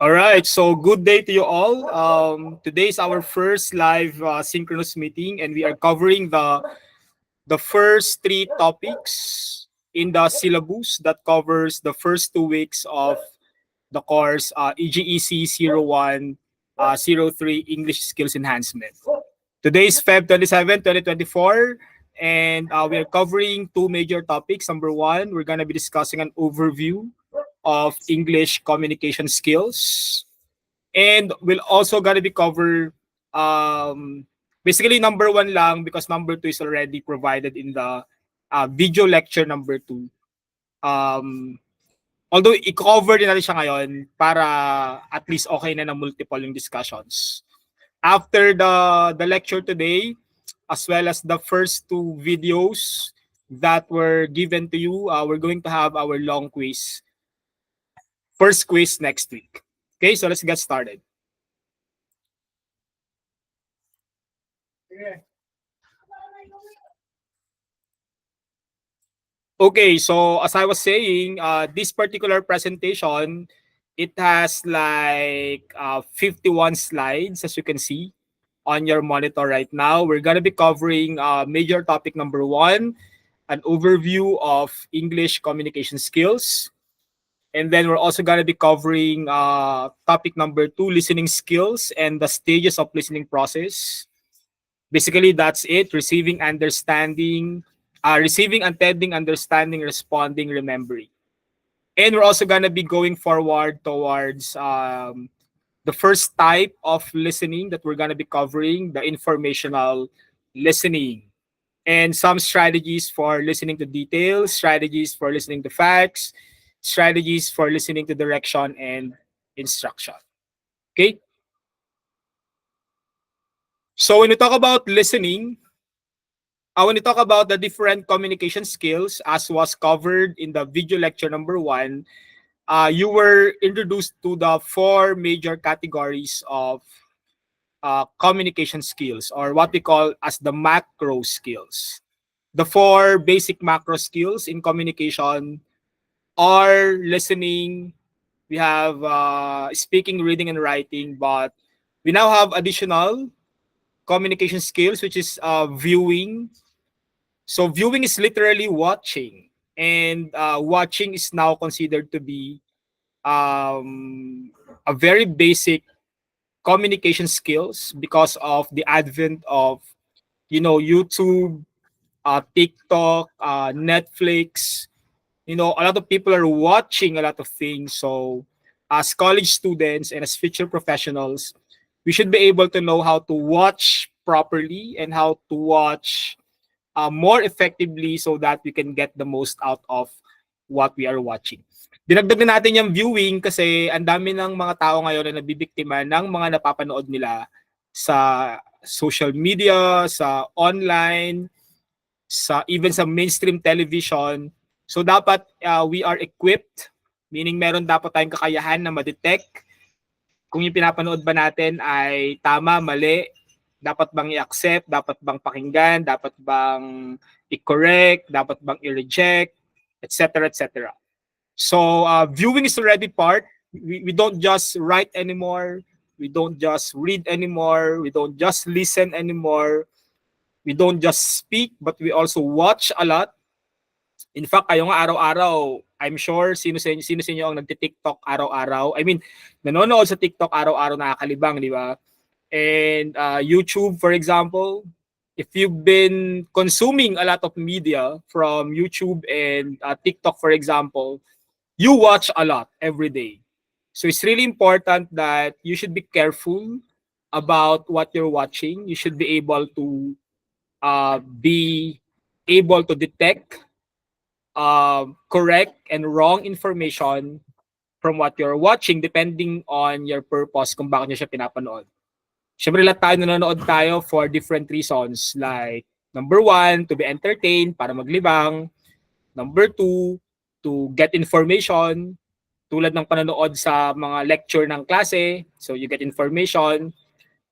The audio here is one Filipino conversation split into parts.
All right, so good day to you all. Today is our first live synchronous meeting, and we are covering the first three topics in the syllabus that covers the first 2 weeks of the course EGEC 01 03 English Skills Enhancement. Today is Feb 27, 2024, and we are covering two major topics. Number one, we're going to be discussing an overview of English communication skills, and we'll also gonna be cover basically number one lang because number two is already provided in the video lecture number two. Um, Although i-cover din natin siya ngayon para at least okay na multiple yung discussions. After the lecture today, as well as the first two videos that were given to you, we're going to have our long quiz. First quiz next week. Okay, so let's get started. Okay, so as I was saying, this particular presentation, it has like 51 slides, as you can see on your monitor right now. We're going to be covering major topic number one, an overview of English communication skills. And then we're also going to be covering topic number two, listening skills and the stages of listening process. Basically, that's it. Receiving, attending, understanding, responding, remembering. And we're also gonna be going forward towards the first type of listening that we're gonna be covering, the informational listening, and some strategies for listening to details, strategies for listening to facts, strategies for listening to direction and instruction. Okay. So when we talk about listening, when we talk about the different communication skills, as was covered in the video lecture number one, you were introduced to the four major categories of communication skills, or what we call as the macro skills. The four basic macro skills in communication are listening, we have speaking, reading, and writing, but we now have additional communication skills, which is viewing. So viewing is literally watching, and watching is now considered to be a very basic communication skills because of the advent of YouTube, TikTok, Netflix. A lot of people are watching a lot of things. So as college students and as future professionals, we should be able to know how to watch properly and how to watch more effectively so that we can get the most out of what we are watching. Dinagdag na natin yung viewing kasi ang dami ng mga tao ngayon na nabibiktima ng mga napapanood nila sa social media, sa online, even sa mainstream television. So dapat we are equipped, meaning meron dapat tayong kakayahan na ma-detect kung yung pinapanood ba natin ay tama, mali, dapat bang i-accept, dapat bang pakinggan, dapat bang i-correct, dapat bang i-reject, etc. etc. So viewing is already part. We don't just write anymore. We don't just read anymore. We don't just listen anymore. We don't just speak, but we also watch a lot. In fact, kayo nga araw-araw, I'm sure sino sa inyo ang nagti-TikTok araw-araw. I mean, nanonood sa TikTok araw-araw, nakakalibang, di ba? And YouTube, for example, if you've been consuming a lot of media from YouTube and TikTok, for example, you watch a lot every day. So it's really important that you should be careful about what you're watching. You should be able to detect correct and wrong information from what you're watching depending on your purpose kung bakit nyo siya pinapanood. Siyempre lahat tayo nanonood tayo for different reasons, like number one, to be entertained, para maglibang. Number two, to get information, tulad ng panonood sa mga lecture ng klase, so you get information.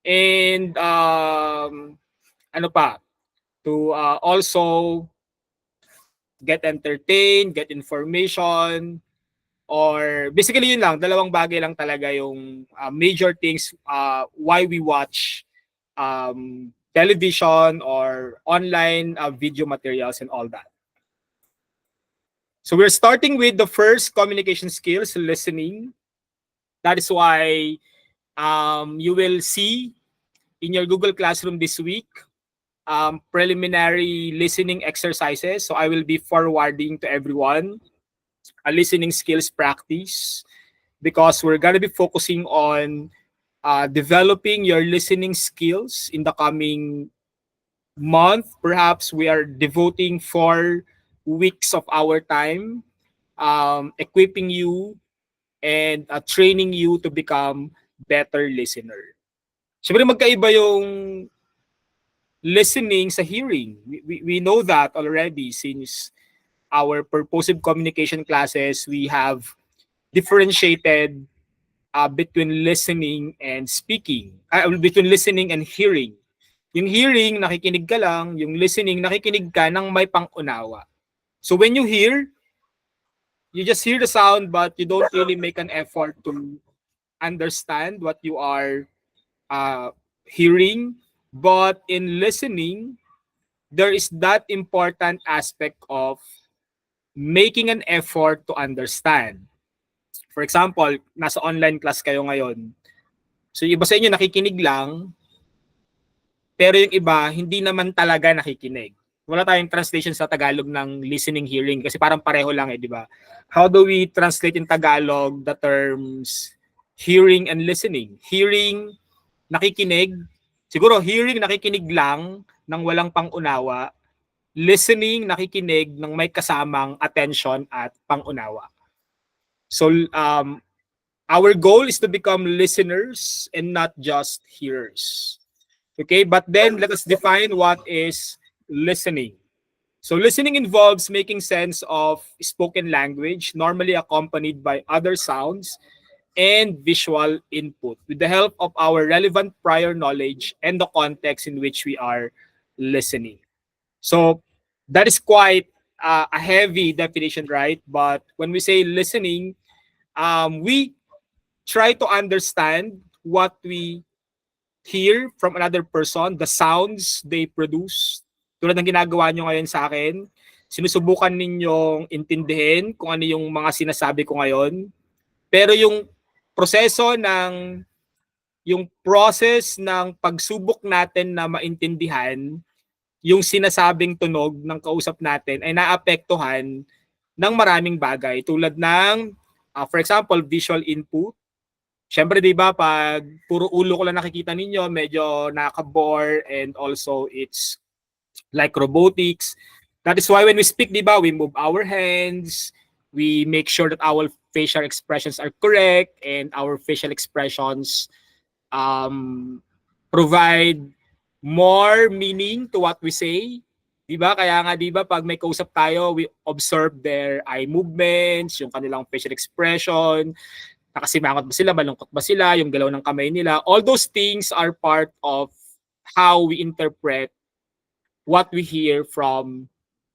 And ano pa, to also get entertained, get information, or basically yun lang, dalawang bagay lang talaga yung major things why we watch television or online video materials and all that. So we're starting with the first communication skills, listening. That is why you will see in your Google Classroom this week preliminary listening exercises. So I will be forwarding to everyone a listening skills practice because we're going to be focusing on developing your listening skills in the coming month. Perhaps we are devoting 4 weeks of our time equipping you and training you to become better listener. Siyempre magkaiba yung listening sa hearing. We know that already since our purposive communication classes, we have differentiated between listening and speaking. Between listening and hearing. Yung hearing, nakikinig ka lang. Yung listening, nakikinig ka ng may pang-unawa. So when you hear, you just hear the sound but you don't really make an effort to understand what you are hearing. But in listening, there is that important aspect of making an effort to understand. For example, nasa online class kayo ngayon. So yung iba sa inyo nakikinig lang, pero yung iba hindi naman talaga nakikinig. Wala tayong translation sa Tagalog ng listening hearing kasi parang pareho lang di ba? How do we translate in Tagalog the terms hearing and listening? Hearing, nakikinig. Siguro hearing, nakikinig lang ng walang pang-unawa. Listening, nakikinig ng may kasamang attention at pang-unawa. So our goal is to become listeners and not just hearers. Okay, but then let us define what is listening. So listening involves making sense of spoken language, normally accompanied by other sounds and visual input with the help of our relevant prior knowledge and the context in which we are listening. So that is quite a heavy definition, right? But when we say listening, we try to understand what we hear from another person, the sounds they produce. Tulad ng ginagawa nyo ngayon sa akin, sinusubukan ninyong intindihin kung ano yung mga sinasabi ko ngayon. Pero yung process ng pagsubok natin na maintindihan yung sinasabing tunog ng kausap natin ay naapektuhan ng maraming bagay tulad ng, for example, visual input. Siyempre, di ba, pag puro ulo ko lang nakikita ninyo, medyo nakaka-bore and also it's like robotics. That is why when we speak, di ba, we move our hands, we make sure that our facial expressions are correct and our facial expressions provide more meaning to what we say. Di ba? Kaya nga, di ba, pag may kausap tayo, we observe their eye movements, yung kanilang facial expression, nakasimangot ba sila, malungkot ba sila, yung galaw ng kamay nila. All those things are part of how we interpret what we hear from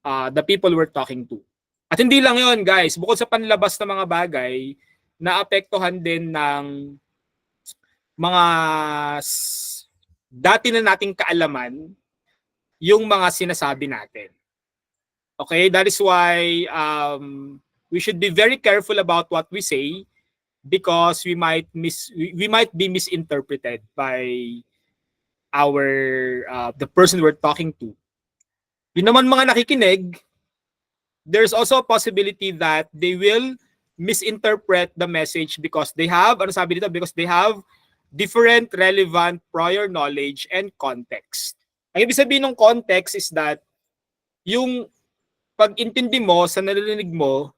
the people we're talking to. At hindi lang yon guys, bukod sa panlabas na mga bagay, naapektuhan din ng mga dati na nating kaalaman yung mga sinasabi natin. Okay, that is why we should be very careful about what we say because we might be misinterpreted by the person we're talking to. Yun naman mga nakikinig, there's also a possibility that they will misinterpret the message because they have, because they have different relevant prior knowledge and context. Ang ibig sabihin ng context is that yung pag-intindi mo sa narinig mo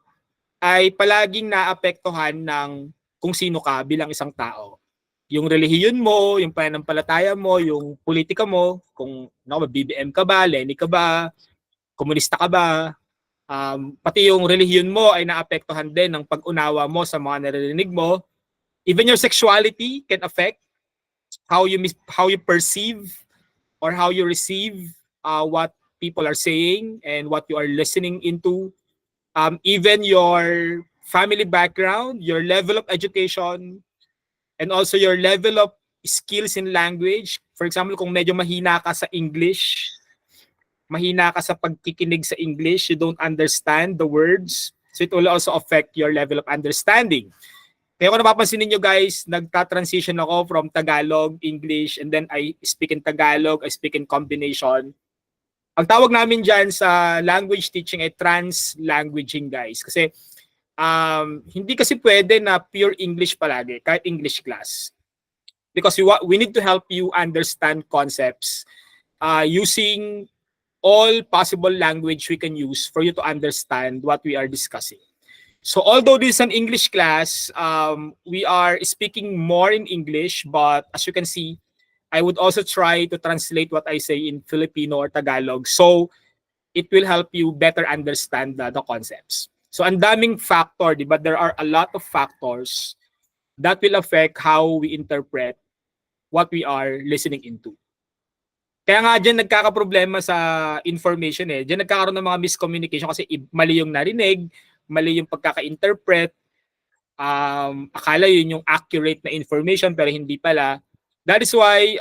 ay palaging naapektuhan ng kung sino ka bilang isang tao. Yung relihiyon mo, yung pananampalataya mo, yung politika mo, kung BBM ka ba, Lenny ka ba, komunista ka ba, pati yung relihiyon mo ay naapektuhan din ng pag-unawa mo sa mga naririnig mo. Even your sexuality can affect how you perceive or how you receive what people are saying and what you are listening into. Even your family background, your level of education, and also your level of skills in language. For example, kung medyo mahina ka sa English, mahina ka sa pagkikinig sa English, you don't understand the words, so it will also affect your level of understanding. Kaya kung napapansin niyo guys, nagta-transition ako from Tagalog, English, and then I speak in Tagalog, I speak in combination. Ang tawag namin dyan sa language teaching ay trans-languaging guys. Kasi hindi kasi pwede na pure English palagi, kahit English class. Because we need to help you understand concepts using all possible language we can use for you to understand what we are discussing. So although this is an English class, we are speaking more in English, but as you can see, I would also try to translate what I say in Filipino or Tagalog, so it will help you better understand the concepts. So ang daming factor, di ba? There are a lot of factors that will affect how we interpret what we are listening into. Kaya nga dyan nagkakaproblema sa information eh. Dyan nagkakaroon ng mga miscommunication kasi mali yung narinig, mali yung pagkaka-interpret, akala yun yung accurate na information pero hindi pala. That is why,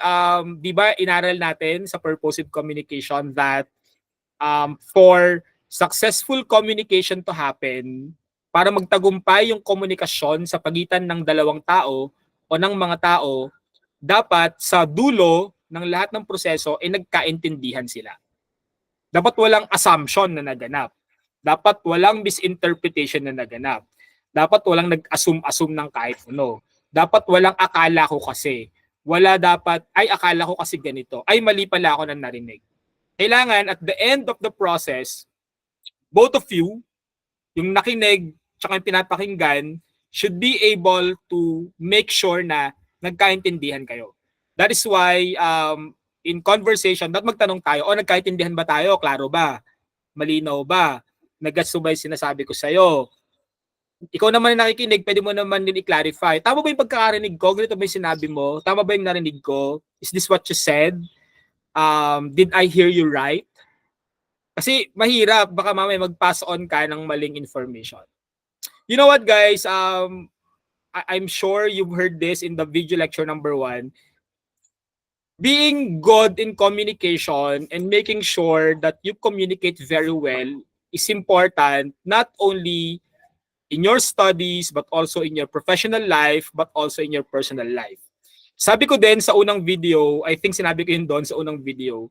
di ba, inaral natin sa purposive communication that for successful communication to happen, para magtagumpay yung komunikasyon sa pagitan ng dalawang tao o ng mga tao, dapat sa dulo ng lahat ng proseso ay nagkaintindihan sila. Dapat walang assumption na naganap. Dapat walang misinterpretation na naganap. Dapat walang nag-assume ng kahit ano. Dapat walang akala ko kasi. Wala dapat, ay akala ko kasi ganito. Ay mali pala ako na narinig. Kailangan at the end of the process, both of you, yung nakinig tsaka yung pinapakinggan, should be able to make sure na nagkaintindihan kayo. That is why in conversation, dapat magtanong tayo, nagkaintindihan ba tayo? Klaro ba? Malinaw ba? Nag-gets ba yung sinasabi ko sa'yo? Ikaw naman na nakikinig, pwede mo naman din i-clarify. Tama ba yung pagkakarinig ko? Ganito ba yung sinabi mo? Tama ba yung narinig ko? Is this what you said? Did I hear you right? Kasi mahirap, baka mamaya mag-pass on ka ng maling information. You know what guys, I'm sure you've heard this in the video lecture number 1. Being good in communication and making sure that you communicate very well is important not only in your studies but also in your professional life but also in your personal life. Sabi ko din sa unang video, I think sinabi ko yun doon sa unang video,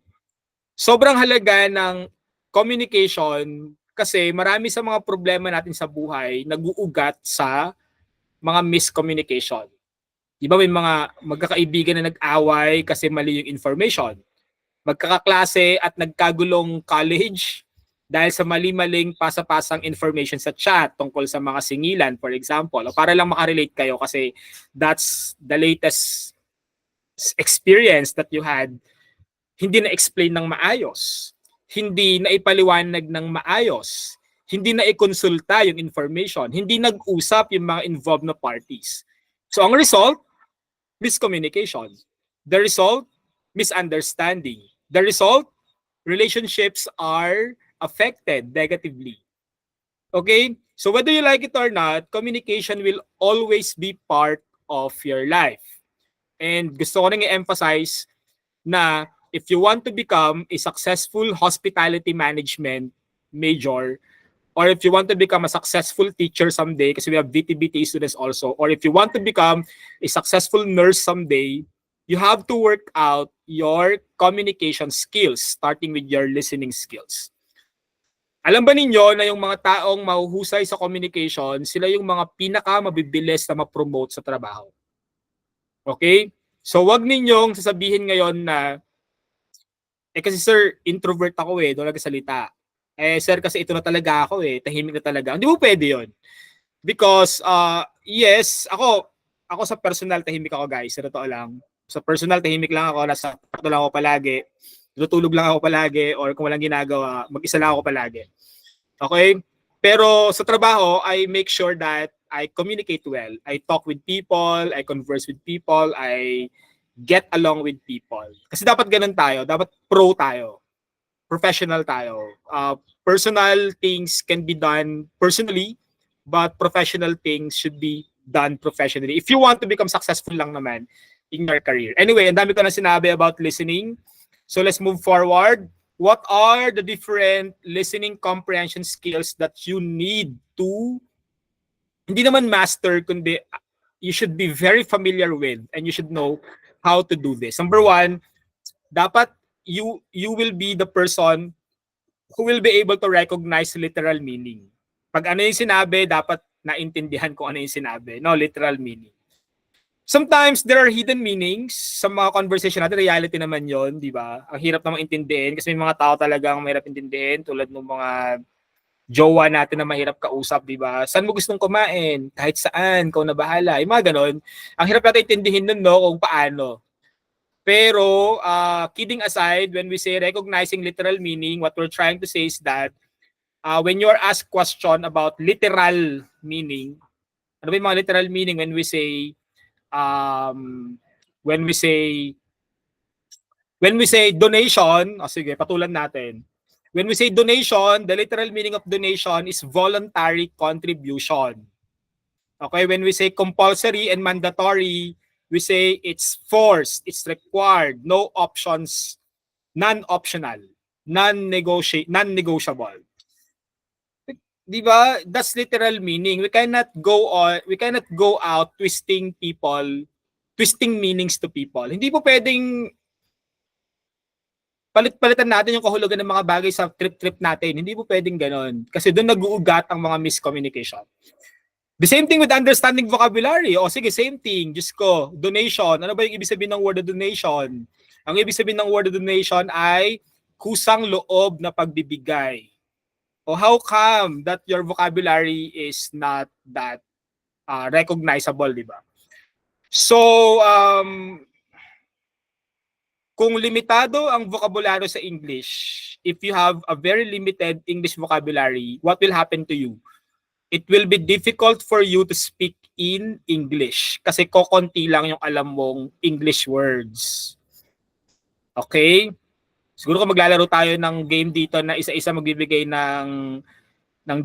sobrang halaga ng communication kasi marami sa mga problema natin sa buhay nag-uugat sa mga miscommunication. Diba may mga magkakaibigan na nag-away kasi mali yung information. Magkakaklase at nagkagulong college dahil sa mali-maling pasapasang information sa chat tungkol sa mga singilan, for example. O para lang makarelate kayo kasi that's the latest experience that you had. Hindi na-explain ng maayos. Hindi na ipaliwanag ng maayos. Hindi na ikonsulta yung information. Hindi nag-usap yung mga involved na parties. So ang result, miscommunication. The result, misunderstanding. The result, relationships are affected negatively. Okay? So whether you like it or not, communication will always be part of your life. And gusto ko nang i-emphasize na if you want to become a successful hospitality management major, or if you want to become a successful teacher someday, kasi we have VTBT students also, or if you want to become a successful nurse someday, you have to work out your communication skills, starting with your listening skills. Alam ba ninyo na yung mga taong mahuhusay sa communication, sila yung mga pinaka-mabibilis na ma-promote sa trabaho? Okay? So wag ninyong sasabihin ngayon na, kasi sir, introvert ako doon nagsasalita. Sir, kasi ito na talaga ako tahimik na talaga. Hindi mo pwede yun. Because, yes, ako sa personal, tahimik ako guys, sa totoo lang. Sa personal, tahimik lang ako, nasa kwarto lang ako palagi, tutulog lang ako palagi, or kung walang ginagawa, mag-isa lang ako palagi. Okay? Pero sa trabaho, I make sure that I communicate well. I talk with people, I converse with people, I get along with people. Kasi dapat ganun tayo, dapat pro tayo. Professional tayo. Personal things can be done personally, but professional things should be done professionally. If you want to become successful lang naman in your career. Anyway, ang dami ko na sinabi about listening. So let's move forward. What are the different listening comprehension skills that you need to, hindi naman master, kundi you should be very familiar with and you should know how to do this. Number one, dapat you will be the person who will be able to recognize literal meaning. Pag ano yung sinabi, dapat naintindihan ko ano yung sinabi. No, literal meaning. Sometimes there are hidden meanings sa mga conversation natin. Reality naman yon, di ba? Ang hirap namang intindihin kasi may mga tao talagang mahirap intindihin tulad ng mga jowa natin na mahirap kausap, di ba? Saan mo gustong kumain? Kahit saan, kung na bahala. Yung mga ganon. Ang hirap natin intindihin nun, no, kung paano. Pero, kidding aside, when we say recognizing literal meaning, what we're trying to say is that when you're asked question about literal meaning, ano ba yung mga literal meaning when we say donation, sige, patulan natin. When we say donation, the literal meaning of donation is voluntary contribution. Okay, when we say compulsory and mandatory, we say it's forced, it's required, no options, non-optional, non-negotiable. Di ba? That's literal meaning. We cannot go out twisting meanings to people. Hindi po pwedeng palit-palitan natin yung kahulugan ng mga bagay sa trip-trip natin. Hindi po pwedeng ganon. Kasi doon nag-uugat ang mga miscommunication. The same thing with understanding vocabulary. O sige, same thing. Diyos ko, donation. Ano ba yung ibig sabihin ng word donation? Ang ibig sabihin ng word donation ay kusang loob na pagbibigay. O how come that your vocabulary is not that recognizable, di ba? So, kung limitado ang vocabulary sa English, if you have a very limited English vocabulary, what will happen to you? It will be difficult for you to speak in English kasi kokonti lang yung alam mong English words. Okay? Siguro kung maglalaro tayo ng game dito na isa-isa magbibigay ng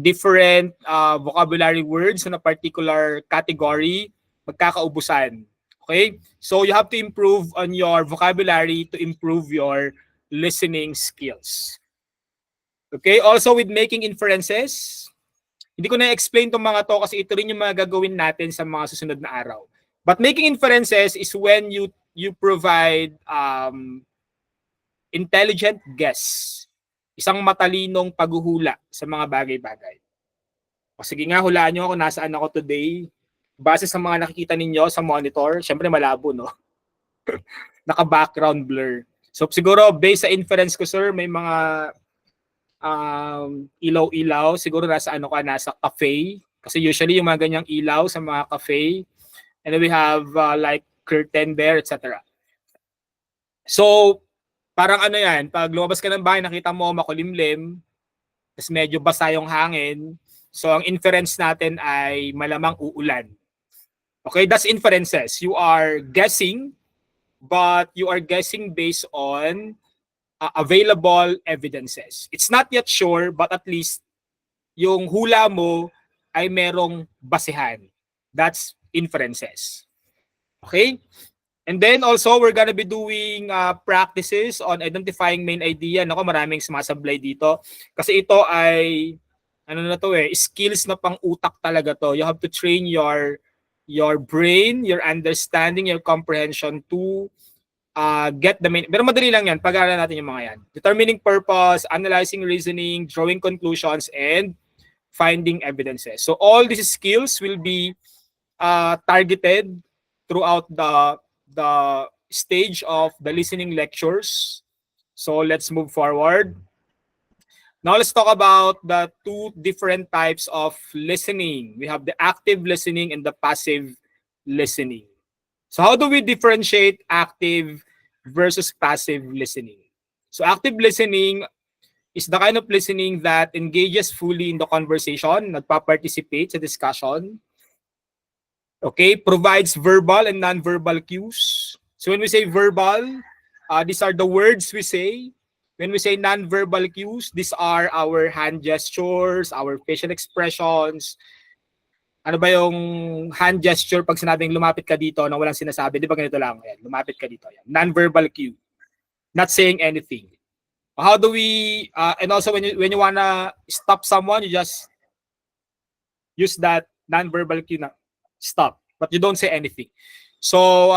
different vocabulary words na particular category, magkakaubusan. Okay? So you have to improve on your vocabulary to improve your listening skills. Okay? Also with making inferences, hindi ko na-explain itong mga to kasi ito rin yung mga gagawin natin sa mga susunod na araw. But making inferences is when you provide intelligent guess. Isang matalinong paghuhula sa mga bagay-bagay. O sige nga, hulaan nyo ako nasaan ako today. Base sa mga nakikita ninyo sa monitor, syempre malabo, no? Naka-background blur. So siguro, based sa inference ko, sir, may mga ilaw-ilaw. Siguro nasa nasa cafe. Kasi usually yung mga ganyang ilaw sa mga cafe. And then we have like curtain there, etc. So, parang yan, pag lumabas ka ng bahay, nakita mo makulimlim, tapos medyo basa yung hangin, so ang inference natin ay malamang uulan. Okay, that's inferences. You are guessing, but you are guessing based on available evidences. It's not yet sure, but at least yung hula mo ay merong basehan. That's inferences. Okay? And then also, we're gonna be doing practices on identifying main idea. Nako, maraming sumasablay dito. Kasi ito ay, skills na pang utak talaga to. You have to train your brain, your understanding, your comprehension to get the main. Pero madali lang yan. Pag-aaralan natin yung mga yan. Determining purpose, analyzing reasoning, drawing conclusions, and finding evidences. So all these skills will be targeted throughout the stage of the listening lectures. So let's move forward. Now let's talk about the two different types of listening. We have the active listening and the passive listening. So how do we differentiate active versus passive listening? So active listening is the kind of listening that engages fully in the conversation, nagpa-participate sa discussion. Okay, provides verbal and non-verbal cues. So when we say verbal, these are the words we say. When we say non-verbal cues, these are our hand gestures, our facial expressions, Ano ba yung hand gesture pag sinabing lumapit ka dito na walang sinasabi? Di ba ganito lang? Ayan, lumapit ka dito. Ayan. Non-verbal cue. Not saying anything. How do we, and also when you wanna stop someone, you just use that non-verbal cue na stop. But you don't say anything. So,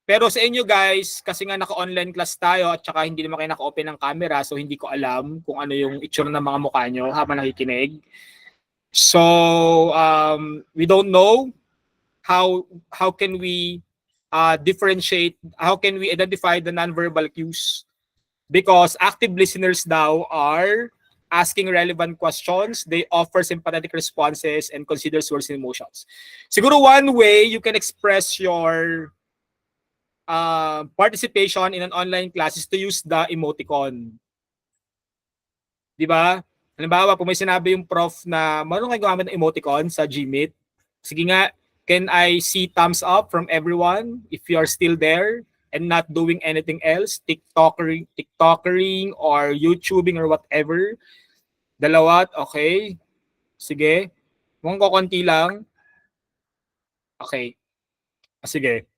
pero sa inyo guys, kasi nga naka-online class tayo at saka hindi naman kayo naka-open ng camera, so hindi ko alam kung ano yung itsura ng mga mukha nyo habang nakikinig. So, we don't know how can we differentiate, how can we identify the nonverbal cues? Because active listeners now are asking relevant questions, they offer sympathetic responses, and consider source and emotions. Siguro one way you can express your participation in an online class is to use the emoticon. Di ba? Halimbawa, kung may sinabi yung prof na marunong kayo gumamit ng emoticon sa Gmeet, sige nga, can I see thumbs up from everyone if you are still there and not doing anything else, TikTokering or YouTubing or whatever? Dalawat, okay. Sige. Mukhang kukunti lang. Okay. Sige.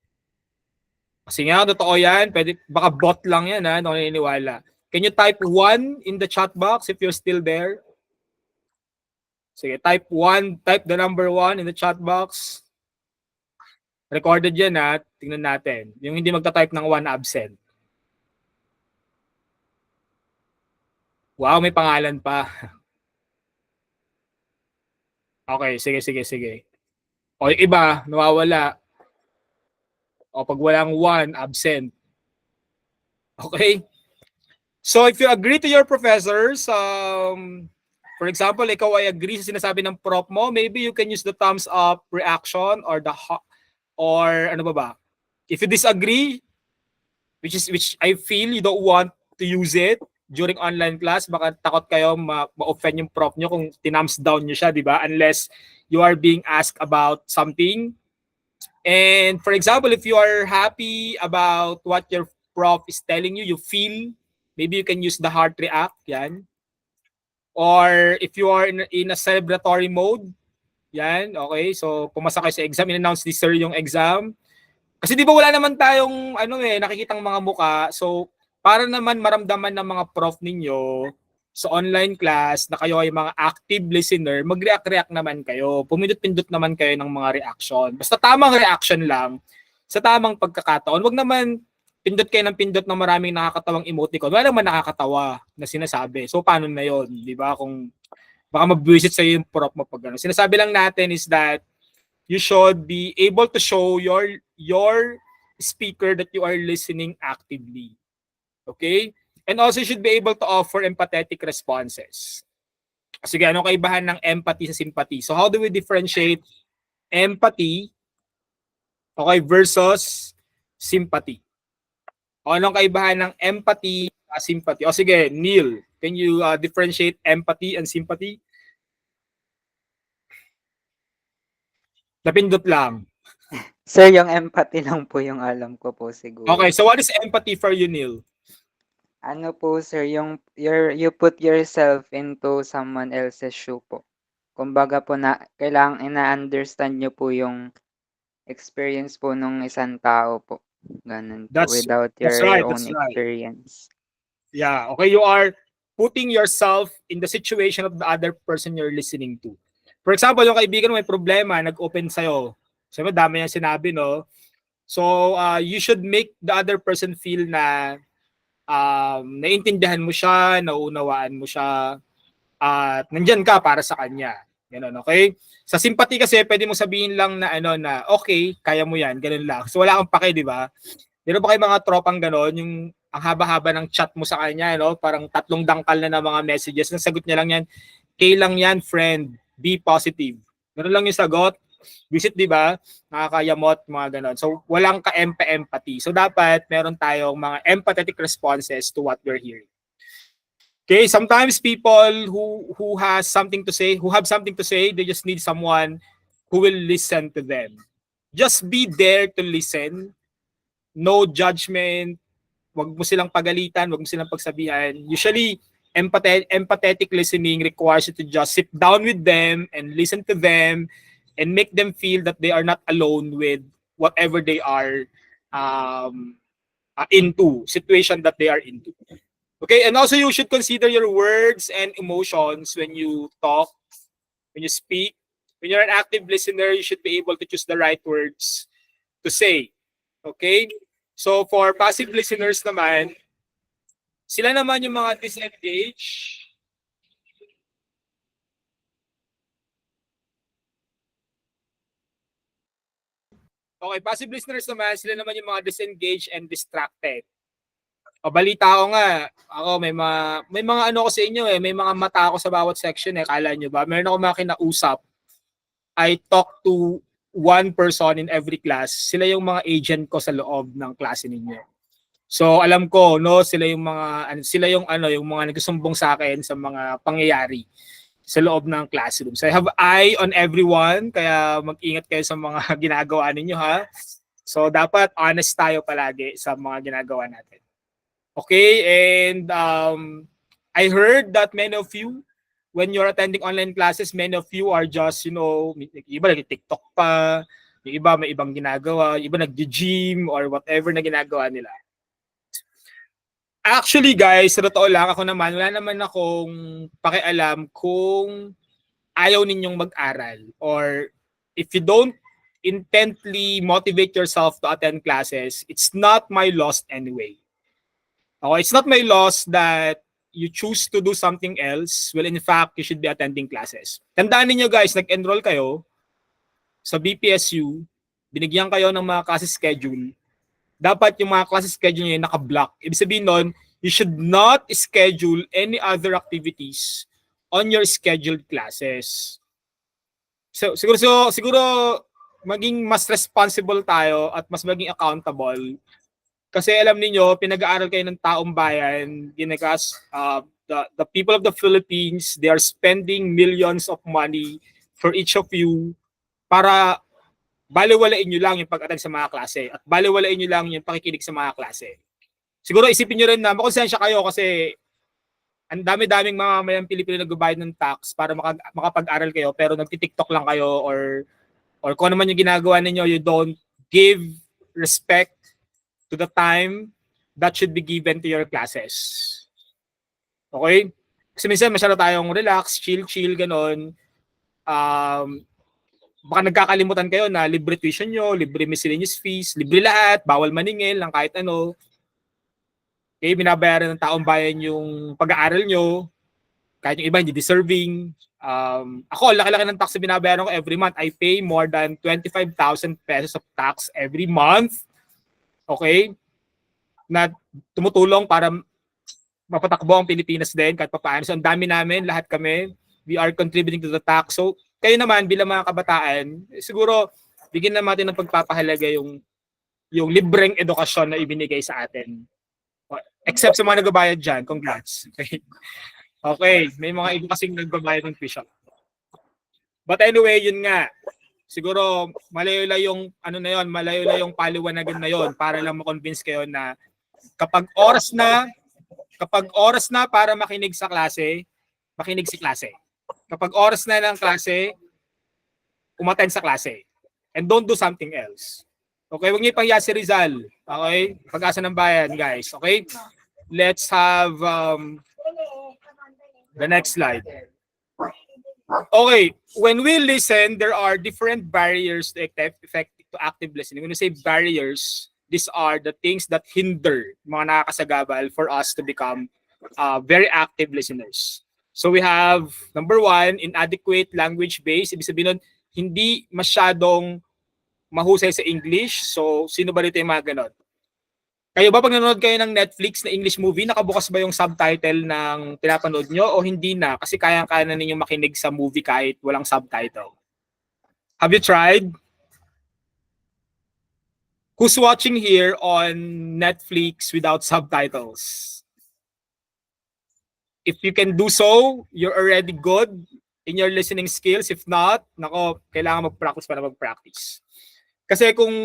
Kasi nga, totoo yan. Pwede, baka bot lang yan, ha? Hindi ako naniniwala. Can you type 1 in the chat box if you're still there? Sige, type 1, type the number 1 in the chat box. Recorded yan, ha? Tingnan natin. Yung hindi magta-type ng 1 absent. Wow, may pangalan pa. Okay, sige. O yung iba, nawawala. O pag walang 1, absent. Okay? So if you agree to your professors, for example, ikaw ay agree sa sinasabi ng prof mo, maybe you can use the thumbs up reaction or ano ba? If you disagree, which I feel you don't want to use it during online class, baka takot kayo ma-offend yung prof nyo kung tinums down nyo siya, di ba? Unless you are being asked about something. And for example, if you are happy about what your prof is telling you, you feel, maybe you can use the heart react, yan. Or if you are in a celebratory mode, yan, okay? So, pumasa kayo sa exam, in-announce ni sir yung exam. Kasi di ba wala naman tayong nakikitang mga muka. So, para naman maramdaman ng mga prof ninyo sa online class na kayo ay mga active listener, mag-react naman kayo. Pumindot-pindot naman kayo ng mga reaction. Basta tamang reaction lang sa tamang pagkakataon. Wag naman pindot kayo ng pindot ng maraming nakakatawang emoticon. Wala naman nakakatawa na sinasabi. So, paano na yon, di ba? Kung baka mabwisit sa yung prof mo pag gano'n. Sinasabi lang natin is that you should be able to show your speaker that you are listening actively. Okay? And also you should be able to offer empathetic responses. Sige, anong kaibahan ng empathy sa sympathy? So how do we differentiate empathy versus sympathy? O anong kaibahan ng empathy sa sympathy? O sige, Neil, can you differentiate empathy and sympathy? Napindot lang. Sir, yung empathy lang po yung alam ko po siguro. Okay, so what is empathy for you, Neil? Ano po sir, yung you put yourself into someone else's shoe po. Kumbaga po na kailangang ina-understand nyo po yung experience po nung isang tao po. Ganun po, without your own experience. Yeah, okay, you are putting yourself in the situation of the other person you're listening to. For example, yung kaibigan mo may problema, nag-open sa'yo. Sabi mo, dami niyang sinabi, no? So, you should make the other person feel na naiintindihan mo siya, nauunawaan mo siya, at nandyan ka para sa kanya. Ganun, okay? Sa sympathy kasi, pwede mo sabihin lang na na okay, kaya mo yan, ganun lang. So, wala kang pake, di ba? Meron ba kayo mga tropang gano'n, yung ang haba-haba ng chat mo sa kanya, no? Parang 3 dangkal na ng mga messages. Ang sagot niya lang yan, K lang yan, friend. Be positive. Ganun lang yung sagot. Visit, di ba? Nakakayamot, mga ganon. So, walang ka-empathy. So, dapat meron tayong mga empathetic responses to what we're hearing. Okay, sometimes people who have something to say, they just need someone who will listen to them. Just be there to listen. No judgment. Wag mo silang pagalitan, wag mo silang pagsabihan. Usually, empathetic listening requires you to just sit down with them and listen to them and make them feel that they are not alone with whatever they are into, situation that they are into. Okay, and also you should consider your words and emotions when you talk, when you speak. When you're an active listener, you should be able to choose the right words to say. Okay? So for passive listeners naman, sila naman yung mga disengaged. Okay, passive listeners naman, sila naman yung mga disengaged and distracted. O balita ko nga, ako may mga ano ko sa inyo eh, may mga mata ako sa bawat section eh, kala nyo ba? Meron ako mga kinausap. I talk to one person in every class. Sila yung mga agent ko sa loob ng klase ninyo. So alam ko, no, sila yung mga nagsusumbong sa akin sa mga pangyayari sa loob ng classroom. So I have eye on everyone, kaya mag-ingat kayo sa mga ginagawa ninyo ha. So dapat honest tayo palagi sa mga ginagawa natin. Okay, and I heard that many of you, when you're attending online classes, many of you are just, iba nag-TikTok pa, yung iba may ibang ginagawa, yung iba nag-gym or whatever na ginagawa nila. Actually guys, sa totoo lang, ako naman, wala naman akong pakialam kung ayaw ninyong mag-aral or if you don't intently motivate yourself to attend classes, it's not my loss anyway. Okay, it's not my loss that you choose to do something else. Well, in fact, you should be attending classes. Tandaan niyo guys, nag-enroll kayo sa BPSU, binigyan kayo ng mga classes schedule. Dapat yung mga classes schedule niyo naka-block. Ibig sabihin nun, you should not schedule any other activities on your scheduled classes. So siguro maging mas responsible tayo at mas maging accountable. Kasi alam niyo, pinag-aaral kayo ng taong bayan, the people of the Philippines, they are spending millions of money for each of you para baliwalain nyo lang yung pag-attend sa mga klase at baliwalain nyo lang yung pakikinig sa mga klase. Siguro isipin nyo rin na makonsensya kayo kasi ang dami-daming mga mayang Pilipino nagbabayad ng tax para makapag-aral kayo pero nagti-TikTok lang kayo or kung ano man yung ginagawa ninyo, you don't give respect to the time that should be given to your classes. Okay? Kasi minsan masyado tayong relax, chill, ganon. Baka nagkakalimutan kayo na libre tuition nyo, libre miscellaneous fees, libre lahat, bawal maningil ng kahit ano. Okay, binabayaran ng taong bayan yung pag-aaral nyo, kahit yung iba hindi deserving. Ako, laki-laki ng tax na binabayaran ko every month. I pay more than 25,000 pesos of tax every month. Okay? Na tumutulong para mapatakbo ang Pilipinas din kahit papaano. So ang dami namin, lahat kami, we are contributing to the tax. So kayo naman bilang mga kabataan, siguro bigyan na natin ng pagpapahalaga yung libreng edukasyon na ibinigay sa atin. Except sa mga nagbabayad dyan, congrats. Okay, okay, may mga iba kasing nagbabayad ng tuition. But anyway, yun nga. Siguro malayo lang yung paliwanagan na yon para lang ma-convince kayo na kapag oras na para makinig sa klase, makinig sa klase. Kapag oras na ng klase, umattend sa klase. And don't do something else. Okay, huwag niyo ipahiya si Rizal. Okay? Pag-asa ng bayan, guys. Okay? Let's have the next slide. Okay, when we listen, there are different barriers to active listening. When we say barriers, these are the things that hinder mga nakakasagabal for us to become very active listeners. So we have, number one, inadequate language base. Ibig sabihin nun, hindi masyadong mahusay sa English. So, sino ba rito yung mga ganon? Kayo ba pag nanonood kayo ng Netflix na English movie, nakabukas ba yung subtitle ng pinapanood nyo o hindi na? Kasi kaya-kaya na ninyong makinig sa movie kahit walang subtitle. Have you tried? Who's watching here on Netflix without subtitles? If you can do so, you're already good in your listening skills. If not, kailangan mag-practice para mag-practice. Kasi kung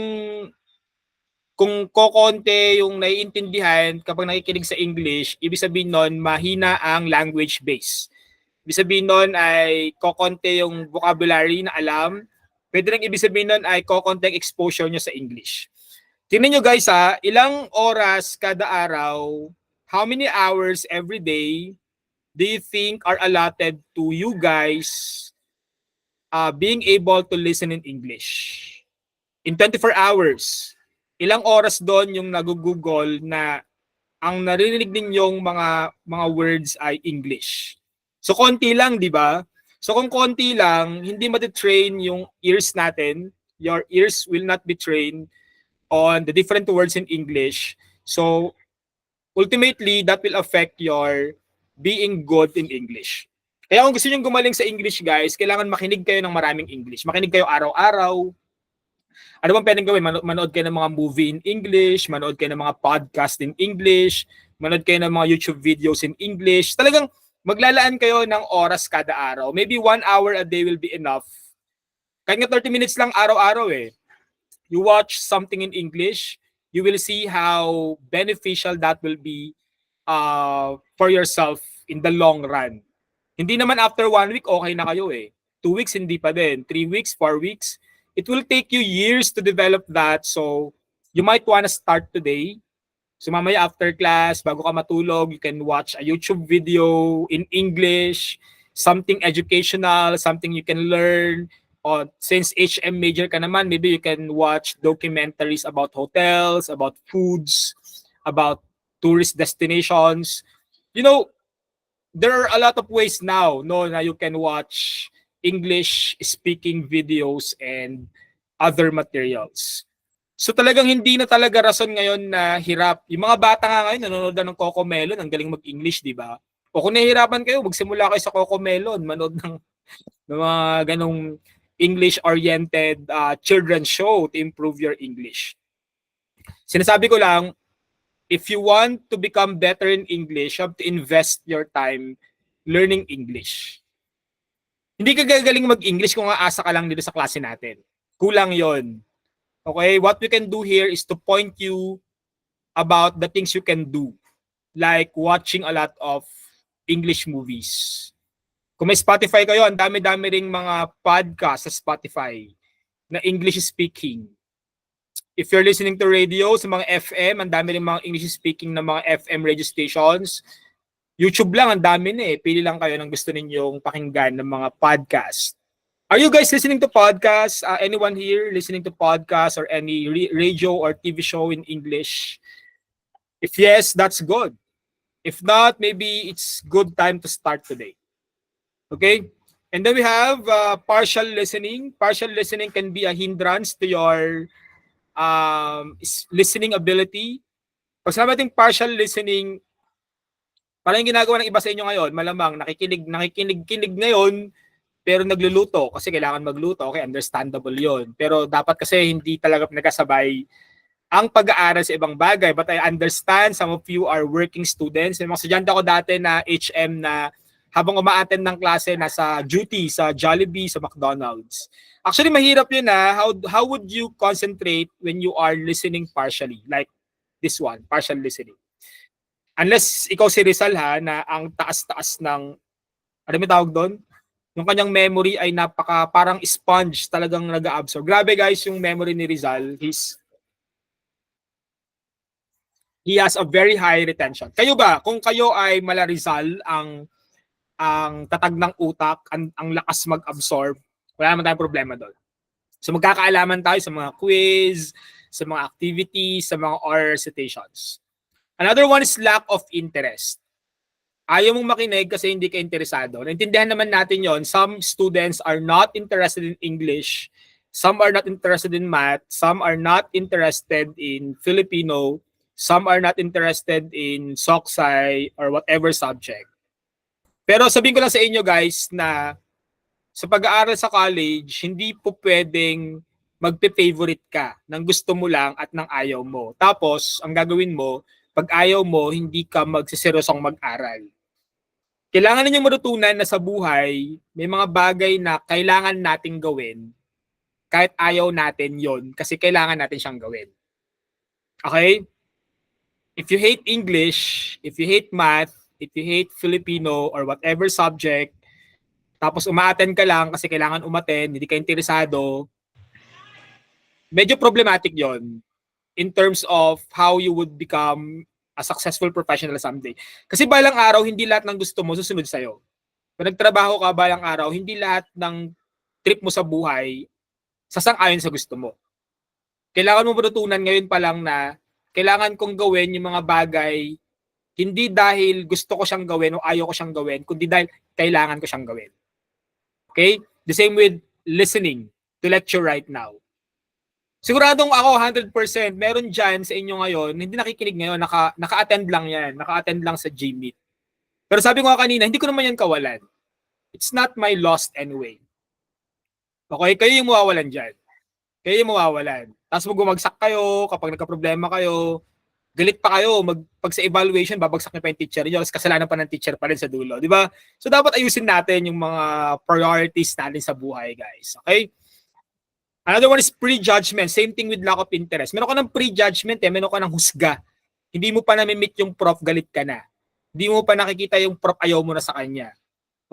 kung kokonti yung naiintindihan kapag nakikinig sa English, ibig sabihin nun, mahina ang language base. Ibig sabihin nun ay kokonti yung vocabulary na alam. Pwede rin ibig sabihin nun ay kokonti ang exposure nyo sa English. Tingnan nyo guys ha, ilang oras kada araw, how many hours every day do you think are allotted to you guys being able to listen in English? In 24 hours, ilang oras doon yung nagugugol na ang naririnig ninyong mga words ay English. So konti lang, di ba? So kung konti lang, hindi ma-train yung ears natin. Your ears will not be trained on the different words in English. So ultimately, that will affect your being good in English. Kaya kung gusto niyo gumaling sa English, guys, kailangan makinig kayo ng maraming English. Makinig kayo araw-araw. Ano bang pwedeng gawin? Manood kayo ng mga movie in English, manood kayo ng mga podcast in English, manood kayo ng mga YouTube videos in English. Talagang maglalaan kayo ng oras kada araw. Maybe 1 hour a day will be enough. Kahit nga 30 minutes lang araw-araw eh. You watch something in English, you will see how beneficial that will be for yourself in the long run. Hindi naman after 1 week, okay na kayo eh. 2 weeks, hindi pa din. 3 weeks, 4 weeks. It will take you years to develop that. So, you might want to start today. So, mamaya after class, bago ka matulog, you can watch a YouTube video in English, something educational, something you can learn. Or since HM major ka naman, maybe you can watch documentaries about hotels, about foods, about tourist destinations. You know, there are a lot of ways now, no, na you can watch English speaking videos and other materials. So talagang hindi na talaga rason ngayon na hirap. Yung mga bata nga ngayon nanonood na ng Cocomelon, ang galing mag-English, di ba? O kung nahihirapan kayo, magsimula kayo sa Cocomelon, manood ng mga ganong English-oriented children's show to improve your English. Sinasabi ko lang, if you want to become better in English, you have to invest your time learning English. Hindi ka gagaling mag-English kung aasa ka lang dito sa klase natin. Kulang yon. Okay? What we can do here is to point you about the things you can do. Like watching a lot of English movies. Kung may Spotify kayo, ang dami-dami ring mga podcast sa Spotify na English speaking. If you're listening to radio, sa mga FM, ang dami ring mga English speaking na mga FM radio stations. YouTube lang, ang dami na eh. Pili lang kayo ng gusto ninyong pakinggan ng mga podcast. Are you guys listening to podcasts? Anyone here listening to podcasts or any radio or TV show in English? If yes, that's good. If not, maybe it's good time to start today. Okay? And then we have partial listening. Partial listening can be a hindrance to your listening ability. Pag sabi natin partial listening, parang yung ginagawa ng iba sa inyo ngayon, malamang nakikinig ngayon, pero nagluluto kasi kailangan magluto. Okay, understandable yon. Pero dapat kasi hindi talaga nagkasabay ang pag-aaral sa ibang bagay. But I understand some of you are working students. Yung mga estudyante ko dati na HM na habang umaattend ng klase, nasa duty sa Jollibee, sa McDonald's. Actually, mahirap yun na. How would you concentrate when you are listening partially? Like this one, partial listening. Unless ikaw si Rizal ha, na ang taas-taas ng, ano may tawag doon? Yung kanyang memory ay parang sponge talagang nag-absorb. Grabe guys, yung memory ni Rizal, he has a very high retention. Kayo ba, kung kayo ay mala Rizal, ang tatag ng utak, ang lakas mag-absorb, wala naman tayong problema doon. So magkakaalaman tayo sa mga quiz, sa mga activities, sa mga oral citations. Another one is lack of interest. Ayaw mong makinig kasi hindi ka interesado. Naintindihan naman natin yon. Some students are not interested in English. Some are not interested in math. Some are not interested in Filipino. Some are not interested in Soksai or whatever subject. Pero sabihin ko lang sa inyo guys na sa pag-aaral sa college, hindi po pwedeng magpe-favorite ka ng gusto mo lang at ng ayaw mo. Tapos, ang gagawin mo, pag ayaw mo, hindi ka magsiseryosong mag-aral. Kailangan ninyong matutunan na sa buhay, may mga bagay na kailangan nating gawin kahit ayaw natin yon kasi kailangan natin siyang gawin. Okay? If you hate English, if you hate math, if you hate Filipino or whatever subject, tapos uma-attend ka lang kasi kailangan umattend, hindi ka interesado, medyo problematic yon in terms of how you would become a successful professional someday. Kasi balang araw, hindi lahat ng gusto mo susunod sa'yo. Kung nagtrabaho ka balang araw, hindi lahat ng trip mo sa buhay sasang-ayon sa gusto mo. Kailangan mo matutunan ngayon pa lang na kailangan kong gawin yung mga bagay hindi dahil gusto ko siyang gawin o ayaw ko siyang gawin, kundi dahil kailangan ko siyang gawin. Okay? The same with listening to lecture right now. Siguradong ako 100%, meron dyan sa inyo ngayon, hindi nakikinig ngayon, naka-attend lang yan, naka-attend lang sa Gmeet. Pero sabi ko nga kanina, hindi ko naman yan kawalan. It's not my loss anyway. Okay? Kayo yung mawawalan dyan. Kayo yung mawawalan. Tapos magumagsak kayo, kapag nagka-problema kayo, galit pa kayo, pag sa evaluation, babagsak niyo pa yung teacher niyo, kasalanan pa ng teacher pa rin sa dulo. Di ba? So dapat ayusin natin yung mga priorities natin sa buhay, guys. Okay? Another one is prejudgment. Same thing with lack of interest. Meron ka ng prejudgment, meron ka ng husga. Hindi mo pa na-meet yung prof, galit ka na. Hindi mo pa nakikita yung prof, ayaw mo na sa kanya.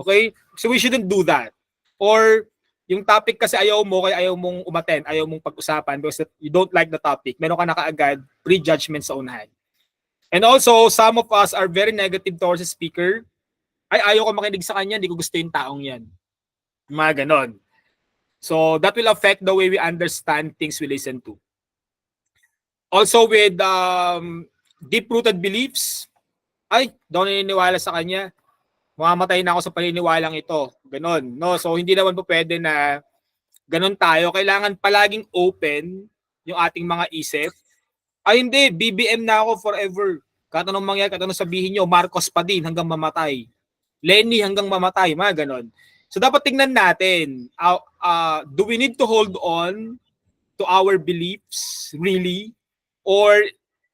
Okay? So we shouldn't do that. Or yung topic kasi ayaw mo, kaya ayaw mong umattend, ayaw mong pag-usapan because you don't like the topic. Meron ka na kaagad prejudgment sa unahan. And also, some of us are very negative towards the speaker. Ay, ayaw ko makinig sa kanya, hindi ko gusto yung taong yan. Mga ganon. So that will affect the way we understand things we listen to. Also with deep-rooted beliefs, ay, daw naniniwala sa kanya, mamamatay na ako sa paniniwalang ito. Ganon. No? So hindi naman po pwede na ganon tayo. Kailangan palaging open yung ating mga isip. Ay hindi, BBM na ako forever. Kahit anong mangyari, kahit anong sabihin nyo, Marcos pa din hanggang mamatay. Lenny hanggang mamatay, mga ganon. So dapat tingnan natin, do we need to hold on to our beliefs really, or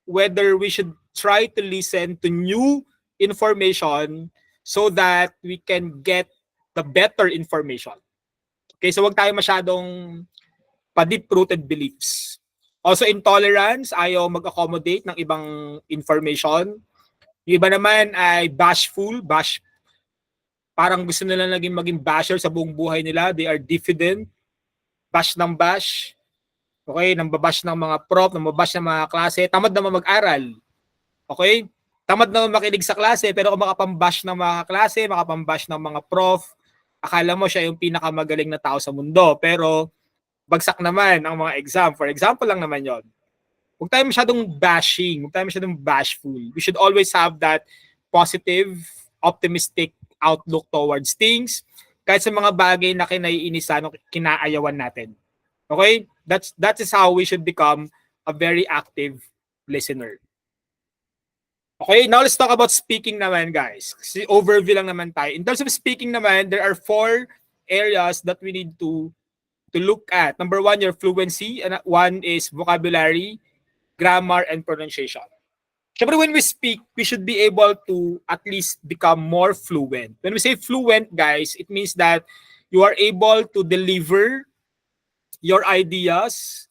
whether we should try to listen to new information so that we can get the better information. Okay, so wag tayo masyadong pa-deep-rooted beliefs. Also intolerance, ayaw mag-accommodate ng ibang information. Yung iba naman ay bashful, parang gusto nila maging basher sa buong buhay nila. They are diffident, bash ng bash. Okay, nang babash ng mga prof, nang babash ng mga klase, tamad naman mag-aral. Okay? Tamad naman makinig sa klase, pero kung makapambash ng mga klase, makapambash ng mga prof, akala mo siya yung pinakamagaling na tao sa mundo. Pero bagsak naman ang mga exam. For example lang naman yon. Huwag tayo masyadong bashing, huwag tayo masyadong bashful. We should always have that positive, optimistic outlook towards things, kahit sa mga bagay na kinaiinisan o kinaayawan natin. Okay? That is how we should become a very active listener. Okay, now let's talk about speaking naman, guys. Kasi overview lang naman tayo. In terms of speaking naman, there are 4 areas that we need to look at. Number 1, your fluency, and 1 is vocabulary, grammar, and pronunciation. Siyempre, when we speak, we should be able to at least become more fluent. When we say fluent, guys, it means that you are able to deliver your ideas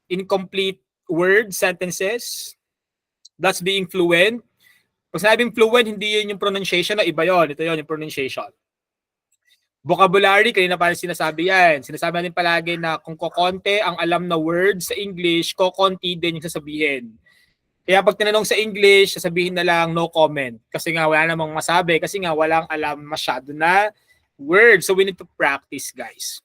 in complete words, sentences. That's being fluent. Pag sinabing fluent, hindi yun yung pronunciation, na iba yun. Ito yun, yung pronunciation. Vocabulary, kanina pa rin sinasabi yan. Sinasabi natin palagi na kung kokonti ang alam na words sa English, kokonti din yung sasabihin. Kaya pag tinanong sa English, sasabihin na lang no comment. Kasi nga wala namang masabi. Kasi nga walang alam masyado na words. So we need to practice, guys.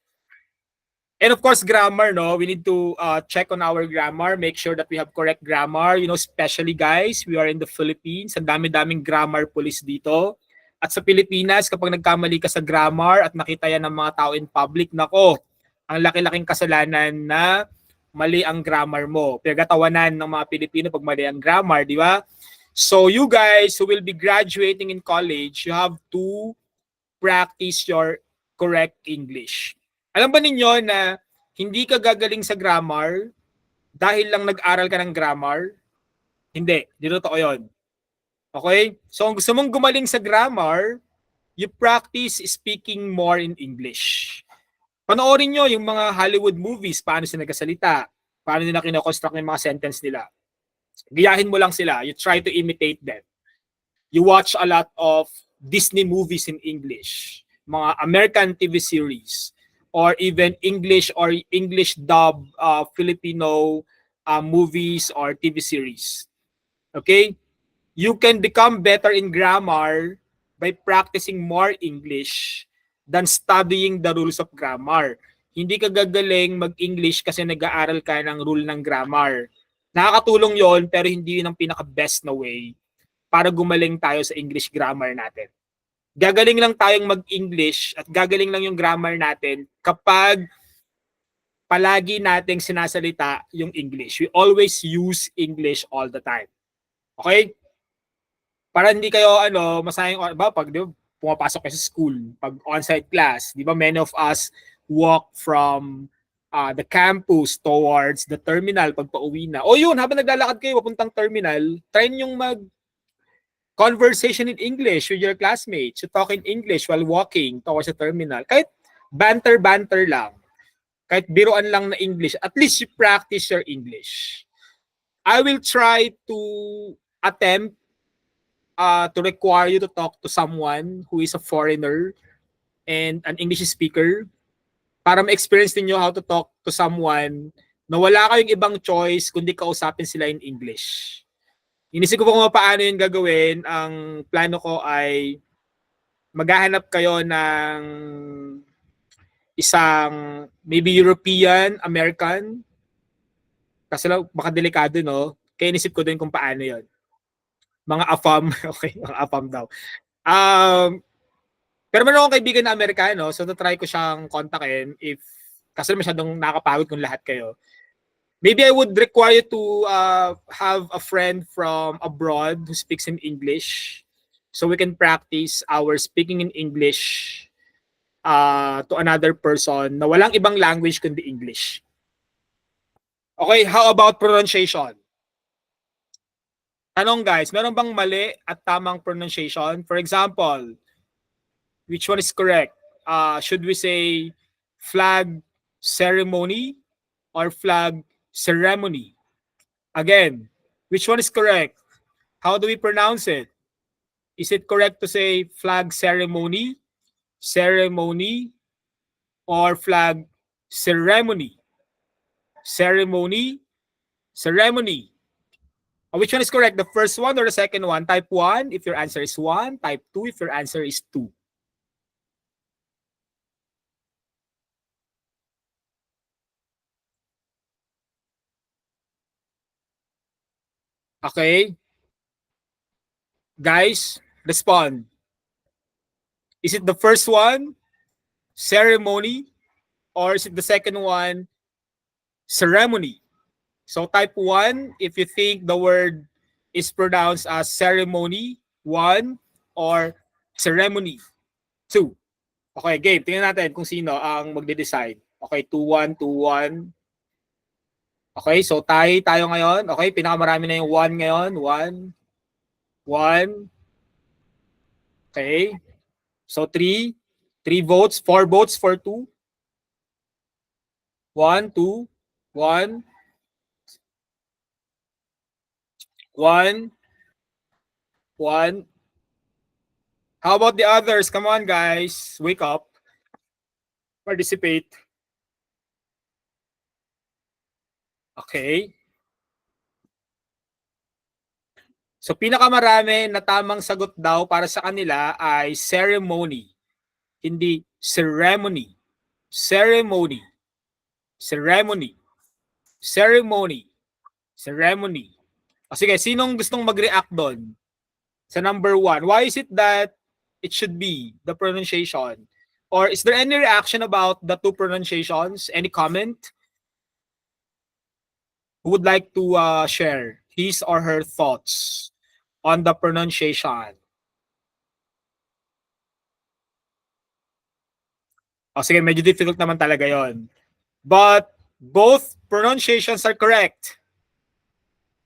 And of course, grammar, no? We need to check on our grammar. Make sure that we have correct grammar. You know, especially guys, we are in the Philippines. Ang dami-daming grammar police dito. At sa Pilipinas, kapag nagkamali ka sa grammar at nakita yan ng mga tao in public, nako, ang laki-laking kasalanan na mali ang grammar mo. Pinagatawanan ng mga Pilipino pag mali ang grammar, di ba? So you guys who will be graduating in college, you have to practice your correct English. Alam ba ninyo na hindi ka gagaling sa grammar dahil lang nag-aral ka ng grammar? Hindi. Di totoo yun. Okay? So kung gusto mong gumaling sa grammar, you practice speaking more in English. Panoorin nyo yung mga Hollywood movies, paano sila nagkasalita, paano nila kinoconstruct yung mga sentence nila. Gayahin mo lang sila. You try to imitate them. You watch a lot of Disney movies in English, mga American TV series, or even English or English dub Filipino movies or TV series. Okay? You can become better in grammar by practicing more English than studying the rules of grammar. Hindi ka gagaling mag-English kasi nag-aaral ka ng rule ng grammar. Nakakatulong yon pero hindi yun ang pinaka-best na way para gumaling tayo sa English grammar natin. Gagaling lang tayong mag-English at gagaling lang yung grammar natin kapag palagi nating sinasalita yung English. We always use English all the time. Okay? Para hindi kayo masayang pag pumapasok kayo sa school, pag on-site class, di ba many of us walk from the campus towards the terminal pag pauwi na. O yun, habang naglalakad kayo papuntang terminal, try yung conversation in English with your classmates. You talk in English while walking towards the terminal. Kahit banter-banter lang. Kahit biruan lang na English. At least you practice your English. I will try to attempt to require you to talk to someone who is a foreigner and an English speaker para ma-experience niyo how to talk to someone na wala kayong ibang choice kundi kausapin sila in English. Inisip ko po kung paano yun gagawin. Ang plano ko ay maghahanap kayo ng isang maybe European, American. Kasi lang, baka delikado, no? Kaya inisip ko din kung paano yun. Mga AFAM. Okay, mga AFAM daw. Pero meron akong kaibigan na Amerikano, so na-try ko siyang kontakin kasi masyadong nakakapagod kung lahat kayo. Maybe I would require you to have a friend from abroad who speaks in English so we can practice our speaking in English to another person na walang ibang language kundi English. Okay, how about pronunciation? Tanong guys, meron bang mali at tamang pronunciation? For example, which one is correct? Should we say flag ceremony or flag ceremony? Again, which one is correct? How do we pronounce it? Is it correct to say flag ceremony, ceremony, or flag ceremony? Ceremony, ceremony. Which one is correct? The first one or the second one? Type 1 if your answer is 1. Type 2 if your answer is 2. Okay? Guys, respond. Is it the first one, ceremony, or is it the second one, ceremony? So type 1 if you think the word is pronounced as ceremony, 1, or ceremony, 2. Okay, game. Tingnan natin kung sino ang magde-decide. Okay, 2-1, 2-1. Okay, so tayo ngayon. Okay, pinakamarami na yung 1 ngayon. 1, 1. Okay. So 3 votes, 4 votes for 2. 1, 2, 1. 1, 1. How about the others? Come on, guys. Wake up. Participate. Okay. So pinakamarami na tamang sagot daw para sa kanila ay ceremony. Hindi ceremony. Ceremony. Ceremony. Ceremony. Ceremony. O sige, sinong gustong mag-react doon? Sa number 1. Why is it that it should be the pronunciation? Or is there any reaction about the two pronunciations? Any comment? Who would like to share his or her thoughts on the pronunciation? O sige, medyo difficult naman talaga yon. But both pronunciations are correct.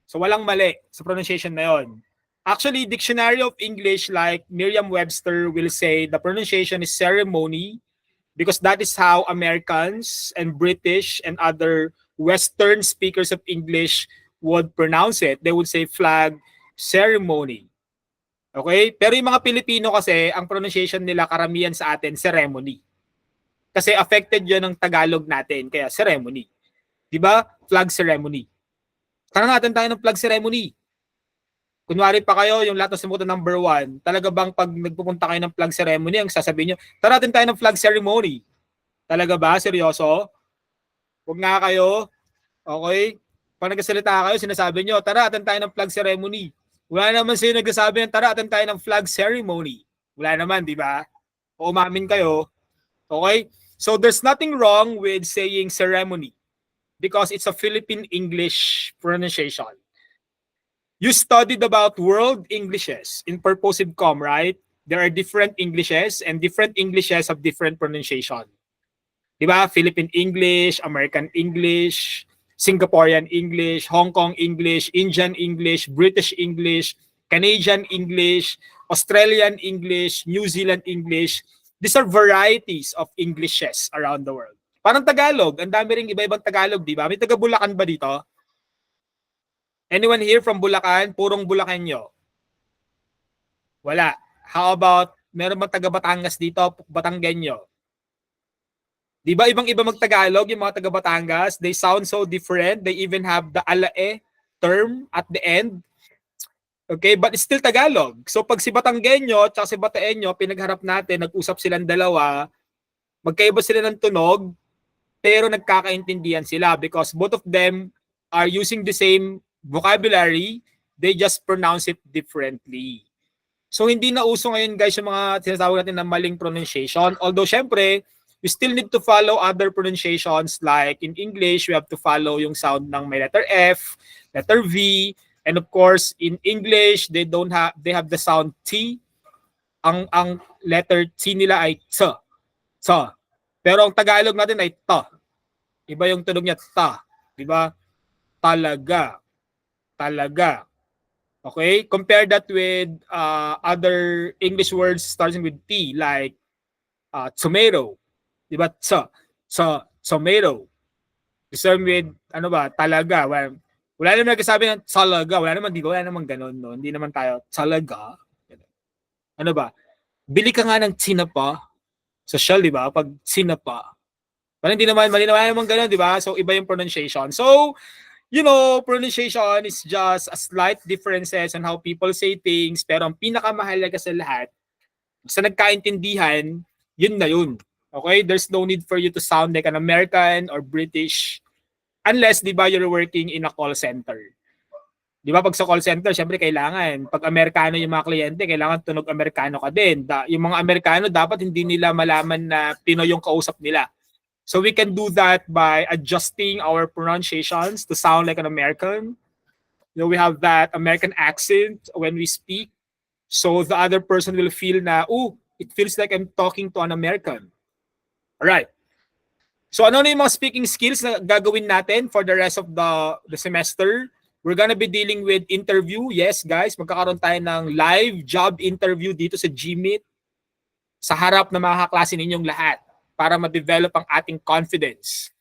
So walang mali sa pronunciation na yon. Actually, Dictionary of English like Merriam-Webster will say the pronunciation is ceremony because that is how Americans and British and other Western speakers of English would pronounce it, they would say flag ceremony. Okay? Pero yung mga Pilipino kasi, ang pronunciation nila karamihan sa atin, ceremony. Kasi affected yun ng Tagalog natin, kaya ceremony. Di ba? Flag ceremony. Tanong natin tayo ng flag ceremony. Kunwari pa kayo, yung lahat ng sumutan number 1, talaga bang pag nagpupunta kayo ng flag ceremony, ang sasabihin nyo, tara natin tayo ng flag ceremony. Talaga ba? Seryoso? Huwag nga kayo. Okay? Pag nagsasalita kayo, sinasabi nyo, tara natin tayo ng flag ceremony. Wala naman sa'yo nagsasabi ng tara natin tayo ng flag ceremony. Wala naman, di ba? O umamin kayo. Okay? So there's nothing wrong with saying ceremony because it's a Philippine English pronunciation. You studied about world Englishes in purposive com, right? There are different Englishes and different Englishes have different pronunciation. Diba? Philippine English, American English, Singaporean English, Hong Kong English, Indian English, British English, Canadian English, Australian English, New Zealand English. These are varieties of Englishes around the world. Parang Tagalog, ang dami ring iba-ibang Tagalog, di ba? May taga Bulacan ba dito? Anyone here from Bulacan? Purong Bulacanyo? Wala. How about, meron bang taga Batangas dito? Batanggenyo? Di ba ibang-iba mag-Tagalog yung mga taga Batangas? They sound so different. They even have the alae term at the end. Okay, but it's still Tagalog. So pag si Batanggenyo at si Bataenyo, pinagharap natin, nag-usap silang dalawa, magkaiba sila ng tunog, pero nagkakaintindihan sila because both of them are using the same vocabulary, they just pronounce it differently. So hindi na uso ngayon guys yung mga tinatawag natin na maling pronunciation. Although syempre, you still need to follow other pronunciations like in English, you have to follow yung sound ng may letter F, letter V, and of course in English, they have the sound T. Ang letter T nila ay T. T. Pero ang Tagalog natin ay T. Iba yung tunog niya T. Di ba? Talaga. Talaga. Okay? Compare that with other English words starting with T like tomato. Diba? Tomato. The same with, ano ba, talaga. Wala naman nagsasabi ng talaga. Wala naman ganun, no? Hindi naman tayo, talaga. Ano ba? Bili ka nga ng tinapa. Social, di ba? Pag sinapa. Parang hindi naman, mali naman ganun, di ba? So, iba yung pronunciation. So, you know, pronunciation is just a slight differences on how people say things. Pero ang pinakamahalaga sa lahat, sa nagkaintindihan, yun na yun. Okay? There's no need for you to sound like an American or British unless, di ba, you're working in a call center. Di ba, pag sa call center, syempre kailangan. Pag Amerikano yung mga kliyente, kailangan tunog Amerikano ka din. Yung mga Amerikano, dapat hindi nila malaman na Pinoy yung kausap nila. So we can do that by adjusting our pronunciations to sound like an American. You know, we have that American accent when we speak. So the other person will feel na, oh, it feels like I'm talking to an American. Alright. So ano na yung mga speaking skills na gagawin natin for the rest of the semester? We're gonna be dealing with interview. Yes, guys, magkakaroon tayo ng live job interview dito sa GMeet sa harap ng mga kaklase ninyong lahat para ma-develop ang ating confidence.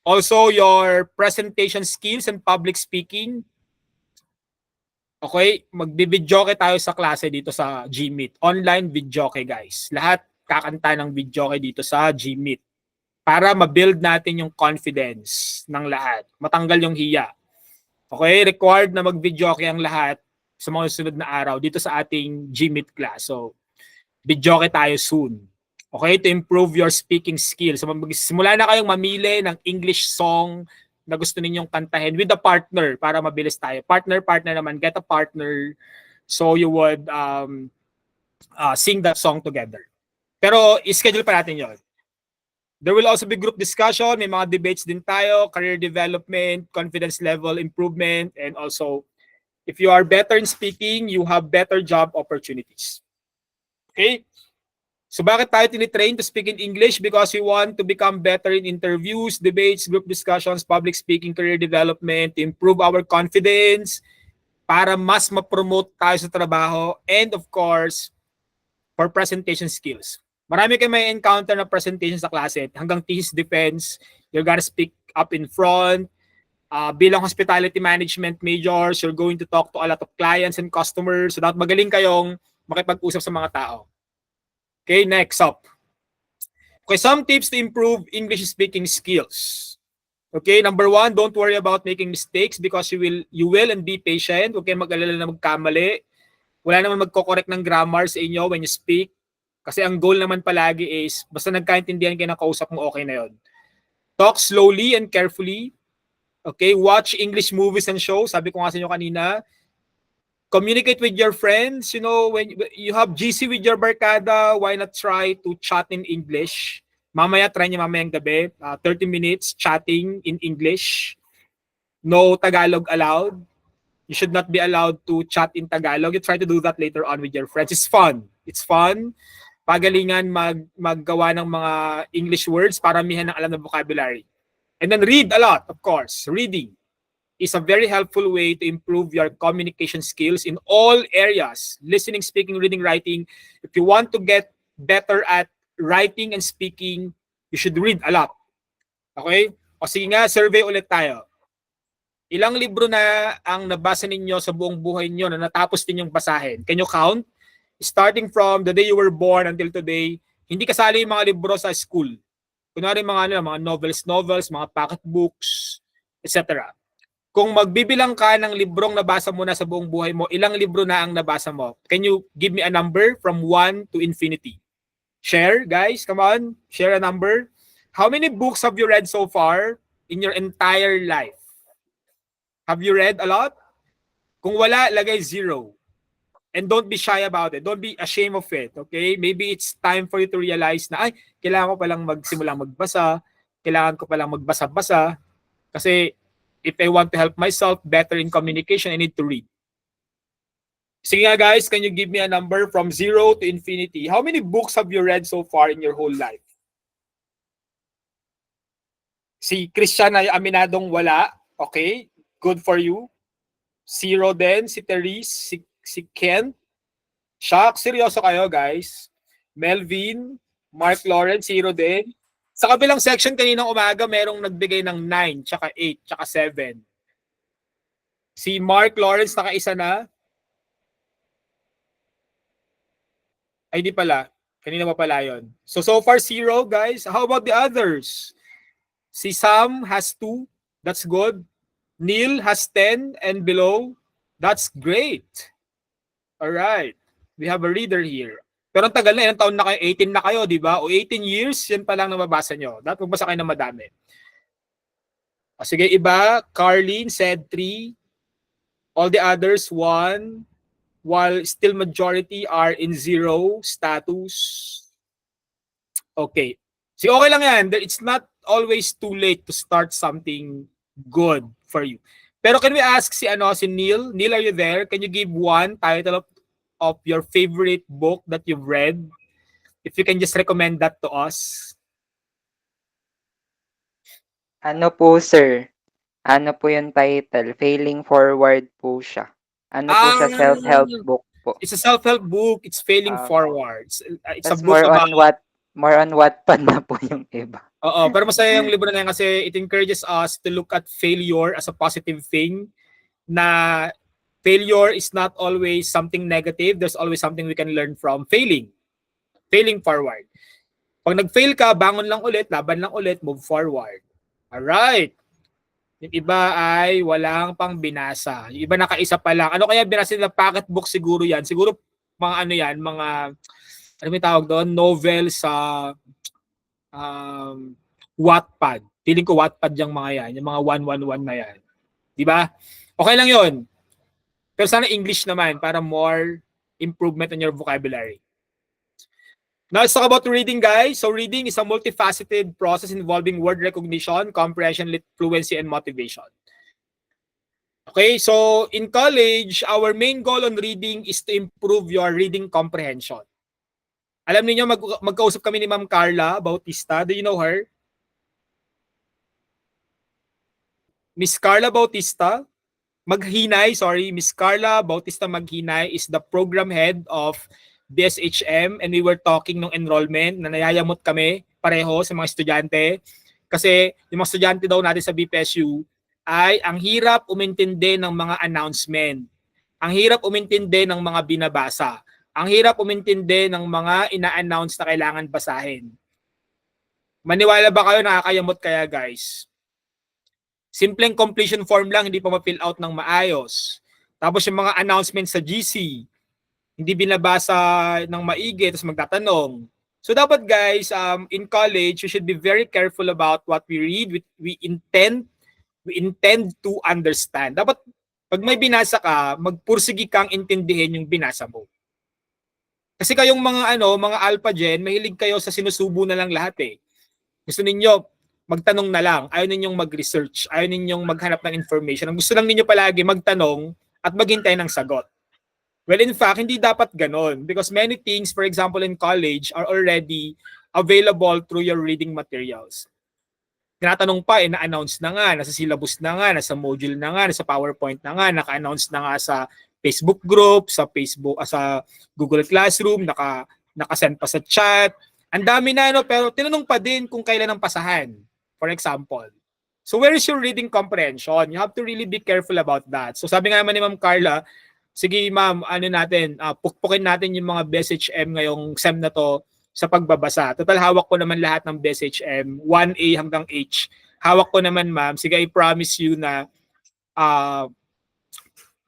Also, your presentation skills and public speaking. Okay, magbi-videoke tayo sa klase dito sa GMeet. Online videoke, guys. Lahat kakanta ng videoke dito sa GMeet para ma-build natin yung confidence ng lahat. Matanggal yung hiya. Okay, required na mag-videoke ang lahat sa mga sunod na araw dito sa ating GMeet class. So, videoke tayo soon. Okay, to improve your speaking skills. So, simula na kayong mamili ng English song na gusto ninyong kantahin with a partner para mabilis tayo. Partner naman, get a partner so you would sing that song together. Pero i-schedule pa natin yon. There will also be group discussion, may mga debates din tayo, career development, confidence level improvement, and also if you are better in speaking, you have better job opportunities. Okay? So bakit tayo tinitrain to speak in English? Because we want to become better in interviews, debates, group discussions, public speaking, career development, to improve our confidence, para mas ma-promote tayo sa trabaho, and of course, for presentation skills. Marami kayo may encounter na presentation sa klase. Hanggang thesis defense, you're gonna speak up in front, Bilang hospitality management majors, you're going to talk to a lot of clients and customers. So dapat magaling kayong makipag-usap sa mga tao. Okay, next up. Okay, some tips to improve English speaking skills. Okay, number one, don't worry about making mistakes because you will and be patient. Huwag kayong mag-alala na magkamali. Wala naman magko-correct ng grammar sa inyo when you speak. Kasi ang goal naman palagi is, basta nagkaintindihan kayo ng kausap mo, okay na yon. Talk slowly and carefully. Okay, watch English movies and shows. Sabi ko nga sa inyo kanina, communicate with your friends. You know, when you have GC with your barkada, why not try to chat in English? Mamaya, try niyo mamayang gabi. 30 minutes chatting in English. No Tagalog allowed. You should not be allowed to chat in Tagalog. You try to do that later on with your friends. It's fun. It's fun. Pagalingan maggawa ng mga English words para mihan ng alam na vocabulary. And then read a lot, of course. Reading is a very helpful way to improve your communication skills in all areas. Listening, speaking, reading, writing. If you want to get better at writing and speaking, you should read a lot. Okay? O sige nga, survey ulit tayo. Ilang libro na ang nabasa ninyo sa buong buhay niyo na natapos ninyong basahin? Can you count? Starting from the day you were born until today, hindi kasali yung mga libro sa school. Kunwari mga novels, mga pocket books, etc. Kung magbibilang ka ng librong nabasa mo na sa buong buhay mo, ilang libro na ang nabasa mo? Can you give me a number from 1 to infinity? Share, guys. Come on. Share a number. How many books have you read so far in your entire life? Have you read a lot? Kung wala, lagay 0. And don't be shy about it. Don't be ashamed of it. Okay? Maybe it's time for you to realize na, kailangan ko palang magsimulang magbasa. Kailangan ko palang magbasa-basa. Kasi if I want to help myself better in communication, I need to read. Sige nga guys, can you give me a number from 0 to infinity? How many books have you read so far in your whole life? Si Christian ay aminadong wala. Okay? Good for you. 0 din. Si Therese, si Ken. Shock, seryoso kayo guys. Melvin, Mark Lawrence, 0 din. Sa kabilang section kaninang umaga, merong nagbigay ng 9, tsaka 8, tsaka 7. Si Mark Lawrence, nakaisa na. Ay, di pala. Kanina pa pala yun. So far 0, guys. How about the others? Si Sam has 2. That's good. Neil has 10 and below. That's great. All right. We have a reader here. Pero ang tagal na, ilang taon na kayo? 18 na kayo, di ba? O 18 years, yan pa lang nababasa nyo. Dapat magbasa kayo ng madami. O, sige, iba. Carlene said 3. All the others, 1. While still majority are in 0 status. Okay. See, okay lang yan. It's not always too late to start something good for you. Pero can we ask si Neil? Neil, are you there? Can you give one title of your favorite book that you've read? If you can just recommend that to us. Ano po, sir? Ano po yung title? Failing Forward po siya. Ano po siya? Self-help book po. It's a self-help book. It's Failing Forward. It's a book more about... more on Wattpad na po yung iba. Oo, pero masaya yung libro na yan kasi it encourages us to look at failure as a positive thing, na failure is not always something negative. There's always something we can learn from failing. Failing forward. Pag nag-fail ka, bangon lang ulit, laban lang ulit, move forward. Alright. Yung iba ay walang pang binasa. Yung iba nakaisa pa lang. Ano kaya binasa nila? Pocket book siguro yan. Siguro mga ano may tawag doon? Novel sa Wattpad. Feeling ko Wattpad yung mga yan. Yung mga 111 na yan. Di ba? Okay lang yon. Pero sana English naman para more improvement on your vocabulary. Now, let's talk about reading, guys. So, reading is a multifaceted process involving word recognition, comprehension, fluency, and motivation. Okay, so in college, our main goal on reading is to improve your reading comprehension. Alam niyo magkausap kami ni Ma'am Carla Bautista. Do you know her? Miss Carla Bautista Miss Carla Bautista Maghinay is the program head of DSHM, and we were talking nung enrollment na nayayamot kami pareho sa mga estudyante kasi yung mga estudyante daw natin sa BPSU ay ang hirap umintindi ng mga announcement. Ang hirap umintindi ng mga binabasa. Ang hirap umintindi ng mga ina-announce na kailangan basahin. Maniwala ba kayo, nakakayamot kaya guys? Simpleng completion form lang, hindi pa ma-fill out ng maayos. Tapos yung mga announcements sa GC, hindi binabasa ng maigi, tapos magtatanong. So dapat guys, in college, you should be very careful about what we read. We intend to understand. Dapat pag may binasa ka, magpursigi kang intindihin yung binasa mo. Kasi kayong mga alpha gen, mahilig kayo sa sinusubo na lang lahat eh. Gusto ninyo magtanong na lang, ayaw ninyong mag-research, ayaw ninyong maghanap ng information. Ang gusto lang ninyo palagi magtanong at maghintay ng sagot. Well, in fact, hindi dapat ganon because many things, for example, in college are already available through your reading materials. Tinatanong pa, na-announce na nga, nasa syllabus na nga, nasa module na nga, nasa PowerPoint na nga, naka-announce na nga sa Facebook group, sa Google Classroom, naka-send pa sa chat. Ang dami na, pero tinanong pa din kung kailan ang pasahan, for example. So where is your reading comprehension? You have to really be careful about that. So sabi nga naman ni Ma'am Carla, sige ma'am, pukpukin natin yung mga BSHM ngayong SEM na to sa pagbabasa. Total, hawak ko naman lahat ng BSHM, 1A hanggang H. Hawak ko naman ma'am. Sige, I promise you na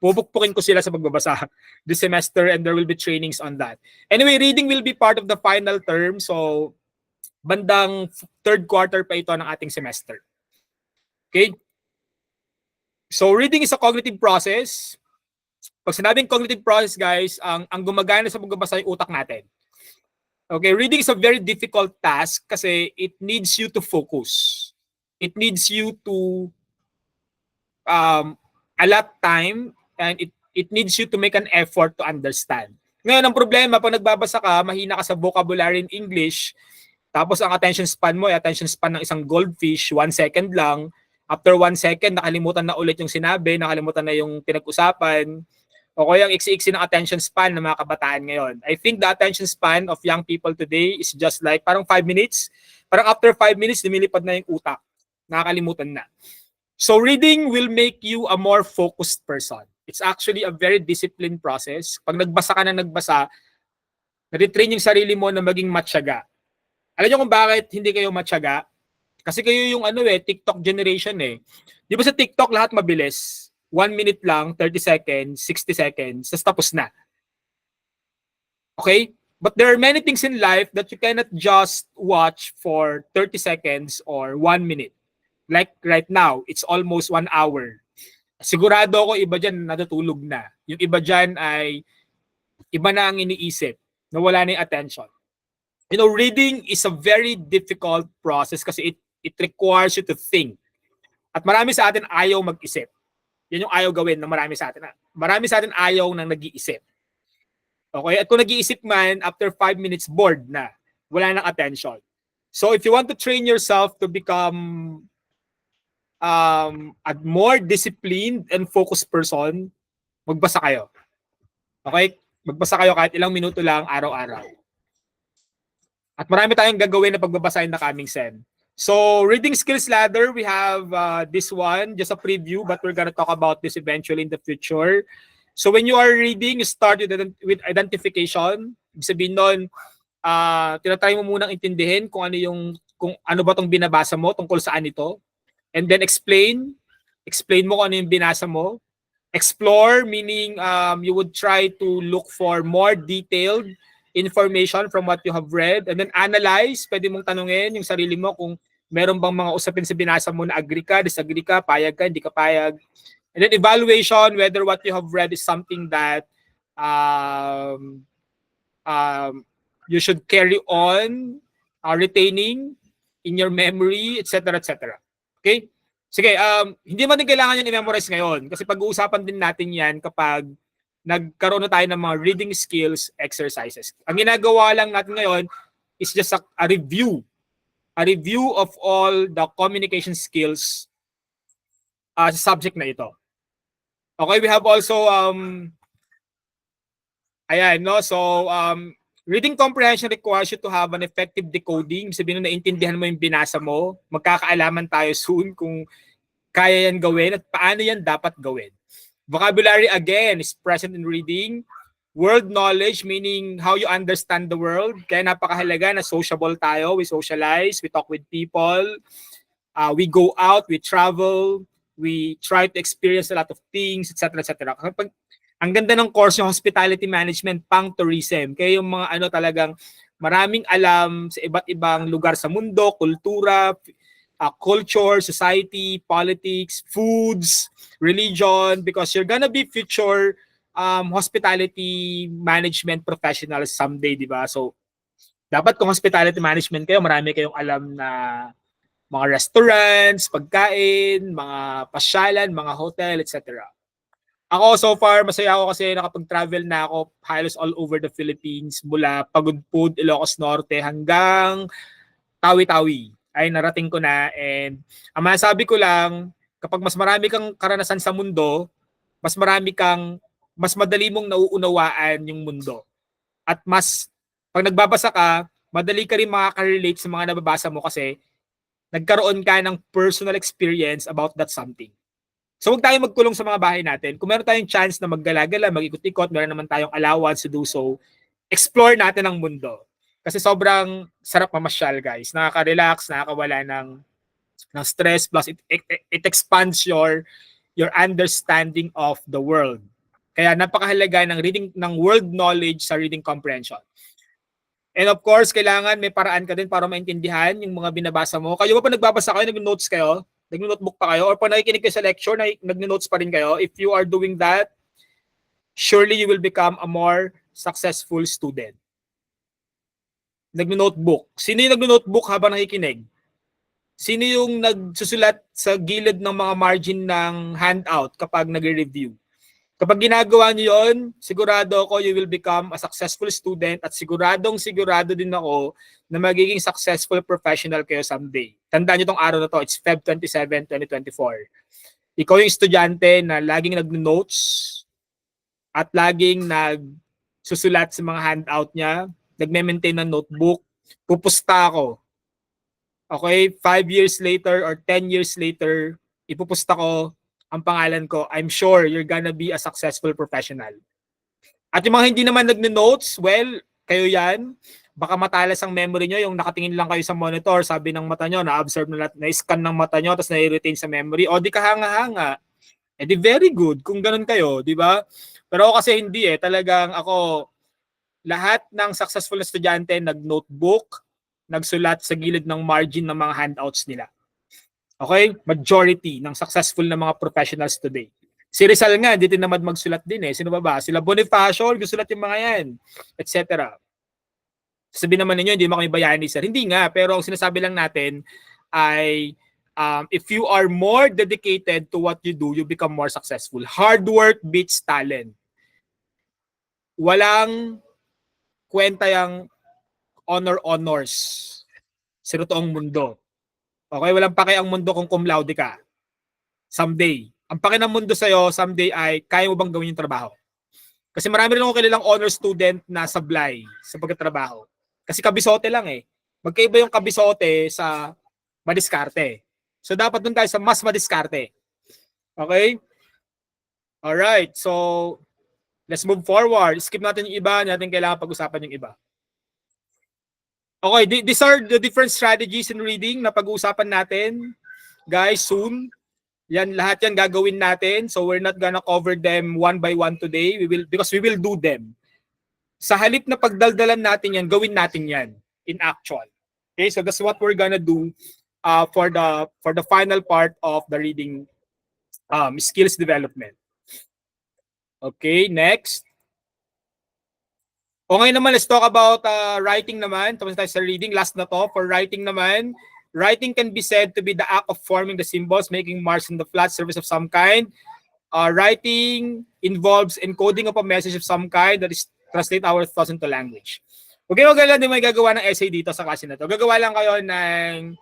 pupukpukin ko sila sa pagbabasa this semester and there will be trainings on that. Anyway, reading will be part of the final term. So, bandang third quarter pa ito ng ating semester. Okay? So, reading is a cognitive process. Pag sinabing cognitive process, guys, ang gumagana sa pagbabasa yung utak natin. Okay, reading is a very difficult task kasi it needs you to focus. It needs you to allot time and it needs you to make an effort to understand. Ngayon, ang problema, pag nagbabasa ka, mahina ka sa vocabulary in English, tapos ang attention span mo, attention span ng isang goldfish, 1 second lang. After 1 second, nakalimutan na ulit yung sinabi, nakalimutan na yung pinag-usapan. O kaya ang iksi-iksi ng attention span ng mga kabataan ngayon. I think the attention span of young people today is just like parang 5 minutes. Parang after 5 minutes, lumilipad na yung utak. Nakakalimutan na. So reading will make you a more focused person. It's actually a very disciplined process. Pag nagbasa ka na nagbasa, nare-train yung sarili mo na maging matyaga. Alam niyo kung bakit hindi kayo matyaga? Kasi kayo yung TikTok generation eh. Di ba sa TikTok lahat mabilis? 1 minute lang, 30 seconds, 60 seconds, tapos na. Okay? But there are many things in life that you cannot just watch for 30 seconds or 1 minute. Like right now, it's almost 1 hour. Sigurado ako iba dyan natutulog na. Yung iba dyan ay iba na ang iniisip, nawala na yung attention. You know, reading is a very difficult process kasi it requires you to think. At marami sa atin ayaw mag-isip. Yan yung ayaw gawin ng marami sa atin. Marami sa atin ayaw nang nag-iisip. Okay? At kung nag-iisip man, after 5 minutes, bored na. Wala nang attention. So if you want to train yourself to become a more disciplined and focused person, magbasa kayo. Okay? Magbasa kayo kahit ilang minuto lang araw-araw. At marami tayong gagawin na pagbabasahin na coming SEM. So, reading skills ladder, we have this one, just a preview, but we're gonna talk about this eventually in the future. So, when you are reading, you start with identification. Ibig sabihin nun, tinatry mo munang intindihin kung ano ba tong binabasa mo, tungkol saan ito. And then explain mo kung ano yung binasa mo. Explore, meaning you would try to look for more detailed information from what you have read. And then analyze, pwede mong tanungin yung sarili mo kung meron bang mga usapin sa binasa mo na agree ka, disagree ka, payag ka, hindi ka payag. And then evaluation, whether what you have read is something that you should carry on, retaining in your memory, etc. etc. Okay? Sige, hindi man din kailangan yung i-memorize ngayon kasi pag-uusapan din natin yan kapag nagkaroon na tayo ng mga reading skills exercises. Ang ginagawa lang natin ngayon is just a review. A review of all the communication skills sa subject na ito. Okay, we have also reading comprehension requires you to have an effective decoding. Sabihin na naintindihan mo yung binasa mo. Magkakaalaman tayo soon kung kaya yan gawin at paano yan dapat gawin. Vocabulary again is present in reading. World knowledge, meaning how you understand the world. Kaya napakahalaga na sociable tayo. We socialize, we talk with people, we go out, we travel, we try to experience a lot of things, etc. etc. Ang ganda ng course yung hospitality management, pang tourism. Kaya yung mga talagang maraming alam sa iba't ibang lugar sa mundo, kultura, culture, society, politics, foods, religion, because you're gonna be future hospitality management professionals someday, di ba? So, dapat kung hospitality management kayo, marami kayong alam na mga restaurants, pagkain, mga pasyalan, mga hotel, etc. Ako, so far, masaya ako kasi nakapag-travel na ako halos all over the Philippines, mula Pagudpud, Ilocos Norte, hanggang Tawi-Tawi. Ay, narating ko na. And ang masasabi ko lang, kapag mas marami kang karanasan sa mundo, mas madali mong nauunawaan yung mundo. At pag nagbabasa ka, madali ka rin makaka-relate sa mga nababasa mo kasi nagkaroon ka ng personal experience about that something. So huwag tayong magkulong sa mga bahay natin. Kung meron tayong chance na maggala-gala, mag-ikot-ikot, meron naman tayong allowance to do so, explore natin ang mundo. Kasi sobrang sarap mamasyal, guys. Nakaka-relax, nakakawala ng stress, plus it expands your understanding of the world. Kaya napakahalaga ng reading ng world knowledge sa reading comprehension. And of course, kailangan may paraan ka din para maintindihan yung mga binabasa mo. Kayo ba pa nagbabasa kayo, nag-notes kayo? Nag-notebook pa kayo? Or pa nakikinig kayo sa lecture, nag-notes pa rin kayo? If you are doing that, surely you will become a more successful student. Nag-notebook. Sino yung nag-notebook habang nakikinig? Sino yung nagsusulat sa gilid ng mga margin ng handout kapag nag-review? Kapag ginagawa niyo yon, sigurado ako you will become a successful student at sigurado din ako na magiging successful professional kayo someday. Tandaan niyo tong araw na to, it's Feb 27, 2024. Ikaw yung estudyante na laging nag-notes at laging nagsusulat sa mga handout niya, nagme-maintain ng notebook, pupusta ako. Okay, 5 years later or 10 years later, ipupusta ko ang pangalan ko. I'm sure you're gonna be a successful professional. At yung mga hindi naman nagne-notes, well, kayo yan. Baka matalas ang memory nyo, yung nakatingin lang kayo sa monitor, sabi ng mata nyo, na-observe na-scan ng mata nyo, tapos na-retain sa memory, o di kahanga-hanga. Eh di very good kung ganun kayo, di ba? Pero ako kasi hindi talagang ako, lahat ng successful na estudyante nag-notebook, nagsulat sa gilid ng margin ng mga handouts nila. Okay? Majority ng successful na mga professionals today. Si Rizal nga, hindi din naman magsulat din Sino ba? Sila Bonifacio, gusulat yung mga yan, etc. Sabi naman ninyo, hindi mo kami bayani, sir. Hindi nga, pero ang sinasabi lang natin ay if you are more dedicated to what you do, you become more successful. Hard work beats talent. Walang kwenta yung honors sa totoong mundo. Okay, walang pake ang mundo kung cum laude ka. Someday. Ang pake ng mundo sa'yo, someday ay kaya mo bang gawin yung trabaho? Kasi marami rin akong kilalang honor student na sablay sa pagtatrabaho. Kasi kabisote lang Magkaiba yung kabisote sa madiskarte. So dapat dun tayo sa mas madiskarte. Okay? Alright, so let's move forward. Skip natin yung iba, natin kailangan pag-usapan yung iba. Okay, these are the different strategies in reading na pag-uusapan natin. Guys, soon. Yan, lahat yan gagawin natin. So we're not gonna cover them one by one today. Because we will do them. Sa halip na pagdaldalan natin yan, gawin natin yan in actual. Okay, so that's what we're gonna do for the final part of the reading skills development. Okay, next. Okay naman, let's talk about writing naman. Tapos tayo sa reading. Last na to. For writing naman, writing can be said to be the act of forming the symbols, making marks in the flat surface of some kind. Writing involves encoding of a message of some kind that is translate our thoughts into language. Okay, wag lang din may gagawa ng essay dito sa klase na to. Gagawa lang kayo ng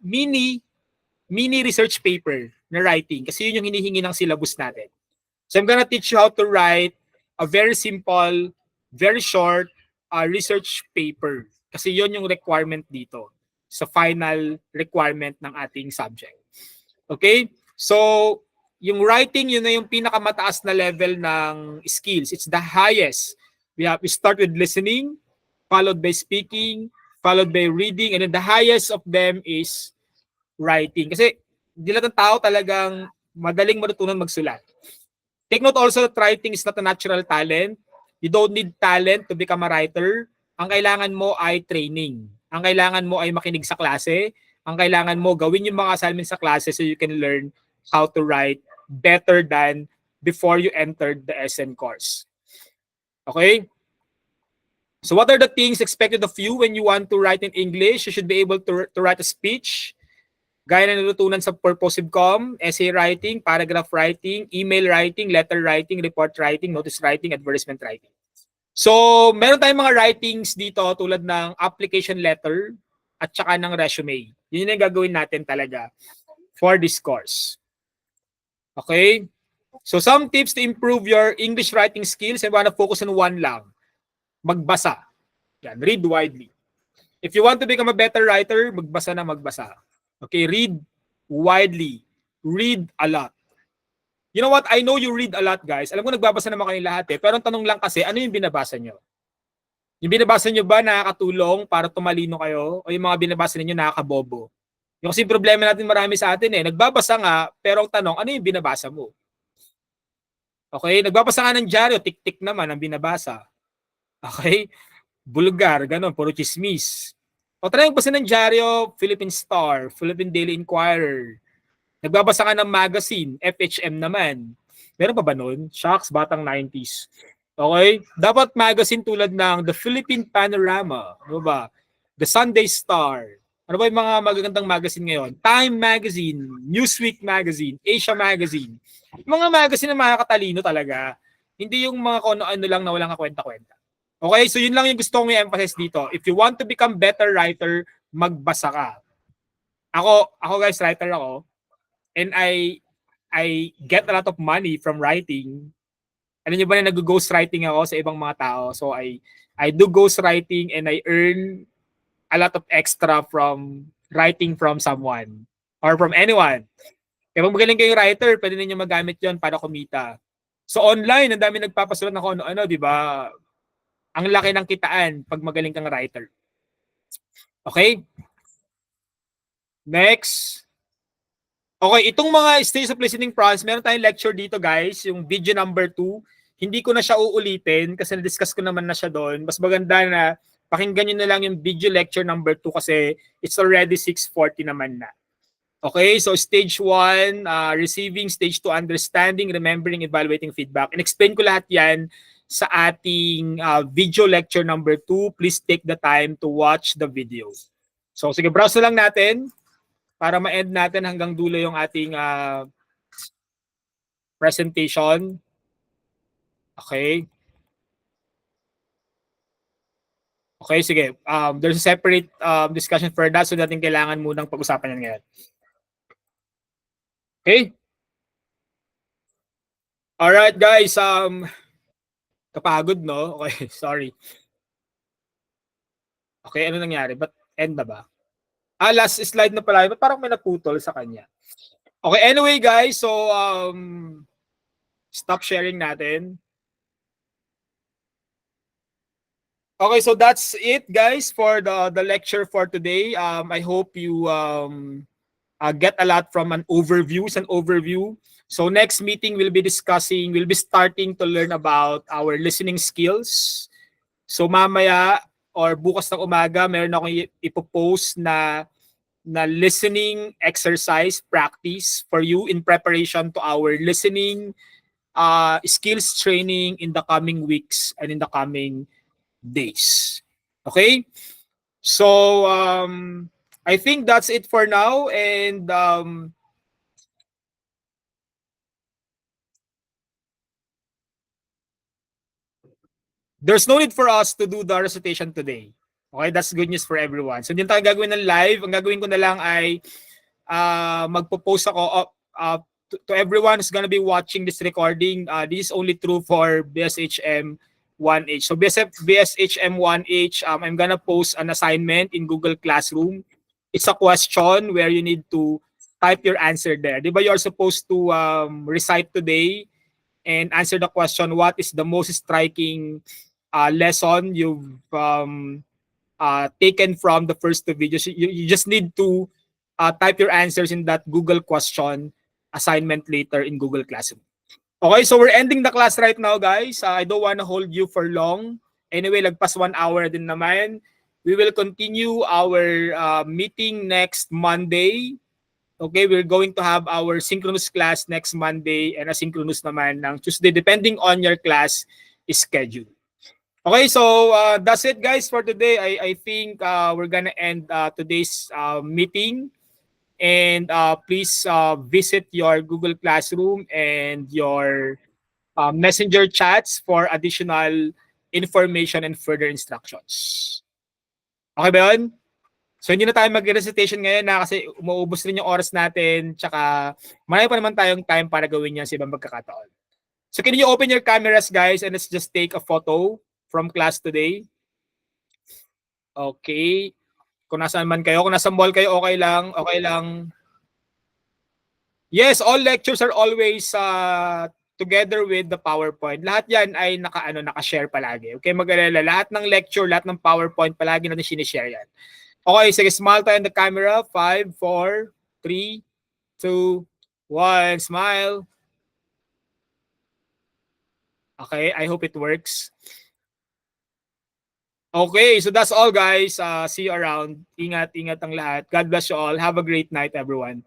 mini research paper na writing kasi yun yung hinihingi ng syllabus natin. So I'm gonna teach you how to write a very simple, very short research paper. Kasi yun yung requirement dito sa final requirement ng ating subject. Okay? So, yung writing, yun na yung pinakamataas na level ng skills. It's the highest. We start with listening, followed by speaking, followed by reading, and then the highest of them is writing. Kasi di lahat ng tao talagang madaling matutunan magsulat. Take note also that writing is not a natural talent. You don't need talent to become a writer. Ang kailangan mo ay training. Ang kailangan mo ay makinig sa klase. Ang kailangan mo gawin yung mga assignments sa klase so you can learn how to write better than before you entered the SN course. Okay? So what are the things expected of you when you want to write in English? You should be able to write a speech, gaya na natutunan sa purposive com, essay writing, paragraph writing, email writing, letter writing, report writing, notice writing, advertisement writing. So, meron tayong mga writings dito tulad ng application letter at saka ng resume. Yun yung gagawin natin talaga for this course. Okay? So, some tips to improve your English writing skills. I want to focus on one lang. Magbasa. Yan, read widely. If you want to become a better writer, magbasa na magbasa. Okay, read widely. Read a lot. You know what? I know you read a lot, guys. Alam ko nagbabasa naman kayo lahat eh. Pero ang tanong lang kasi, ano yung binabasa nyo? Yung binabasa nyo ba nakakatulong para tumalino kayo? O yung mga binabasa ninyo nakakabobo? Yung kasi problema natin marami sa atin eh. Nagbabasa nga, pero ang tanong, ano yung binabasa mo? Okay? Nagbabasa nga ng dyaryo, tik-tik naman ang binabasa. Okay? Bulgar, ganun, puro chismis. O try magbasa ng dyaryo, Philippine Star, Philippine Daily Inquirer. Nagbabasa ka ng magazine, FHM naman. Meron pa ba nun? Shucks, batang 90s. Okay? Dapat magazine tulad ng The Philippine Panorama. Ano ba? The Sunday Star. Ano ba yung mga magagandang magazine ngayon? Time Magazine, Newsweek Magazine, Asia Magazine. Mga magazine na makakatalino talaga. Hindi yung mga ano lang na walang kakwenta-kwenta. Okay, so yun lang yung gusto kong i-emphasize dito. If you want to become better writer, magbasa ka. Ako guys, writer ako. And I get a lot of money from writing. Alam niyo ba na nag-ghost writing ako sa ibang mga tao? So I do ghost writing and I earn a lot of extra from writing from someone or from anyone. Kaya kung magaling kayong writer, pwede ninyo magamit yon para kumita. So online, ang dami nagpapasulat ng kung ano-ano, di ba? Ang laki ng kitaan pag magaling kang writer. Okay? Next. Okay, itong mga stages of listening process, meron tayong lecture dito guys, yung video number 2. Hindi ko na siya uulitin kasi na-discuss ko naman na siya doon. Mas maganda na pakinggan nyo na lang yung video lecture number 2 kasi it's already 6:40 naman na. Okay, so stage 1, receiving, stage 2, understanding, remembering, evaluating feedback. And explain ko lahat yan sa ating video lecture number 2. Please take the time to watch the video. So sige, browse na lang natin para ma-end natin hanggang dulo yung ating presentation. Okay. Okay, sige. There's a separate discussion for that so natin kailangan munang pag-usapan yan ngayon. Okay? Alright guys, kapagod no? Okay, sorry. Okay, ano nangyari? Ba't end na ba? Last slide na pala. Ba't parang may naputol sa kanya? Okay, anyway guys, so stop sharing natin. Okay, so that's it guys for the lecture for today. I hope you get a lot from an overview. So next meeting we'll be starting to learn about our listening skills. So mamaya or bukas ng umaga, meron akong ipopost na listening exercise practice for you in preparation to our listening skills training in the coming weeks and in the coming days. Okay? So I think that's it for now, and there's no need for us to do the recitation today. Okay, that's good news for everyone. So hindi tayo gagawin ng live. Ang gagawin ko na lang ay magpo-post ako to everyone who's gonna be watching this recording. This is only true for BSHM 1H. So BSHM 1H, I'm gonna post an assignment in Google Classroom. It's a question where you need to type your answer there. Di ba you're supposed to recite today and answer the question, what is the most striking lesson you've taken from the first two videos? You just need to type your answers in that Google question assignment later in Google Classroom. Okay, so we're ending the class right now, guys. I don't want to hold you for long. Anyway, lagpas 1 hour din naman. We will continue our meeting next Monday. Okay, we're going to have our synchronous class next Monday and asynchronous naman ng Tuesday depending on your class schedule. Okay, so that's it, guys, for today. I think we're gonna end today's meeting. And please visit your Google Classroom and your Messenger chats for additional information and further instructions. Okay ba yun? So hindi na tayo mag-recitation ngayon na kasi umuubos rin yung oras natin, tsaka marami pa naman tayong time para gawin yan sa ibang pagkakataon. So can you open your cameras, guys, and let's just take a photo from class today. Okay. Kung nasaan man kayo, kung nasa mall kayo, okay lang, okay lang. Yes, all lectures are always together with the PowerPoint. Lahat yan ay naka-share palagi. Okay, mag-alala. Lahat ng lecture, lahat ng PowerPoint, palagi natin sinishare yan. Okay, sige, smile tayo on the camera. 5, 4, 3, 2, 1. Smile. Okay, I hope it works. Okay, so that's all, guys. See you around. Ingat ang lahat. God bless you all. Have a great night, everyone.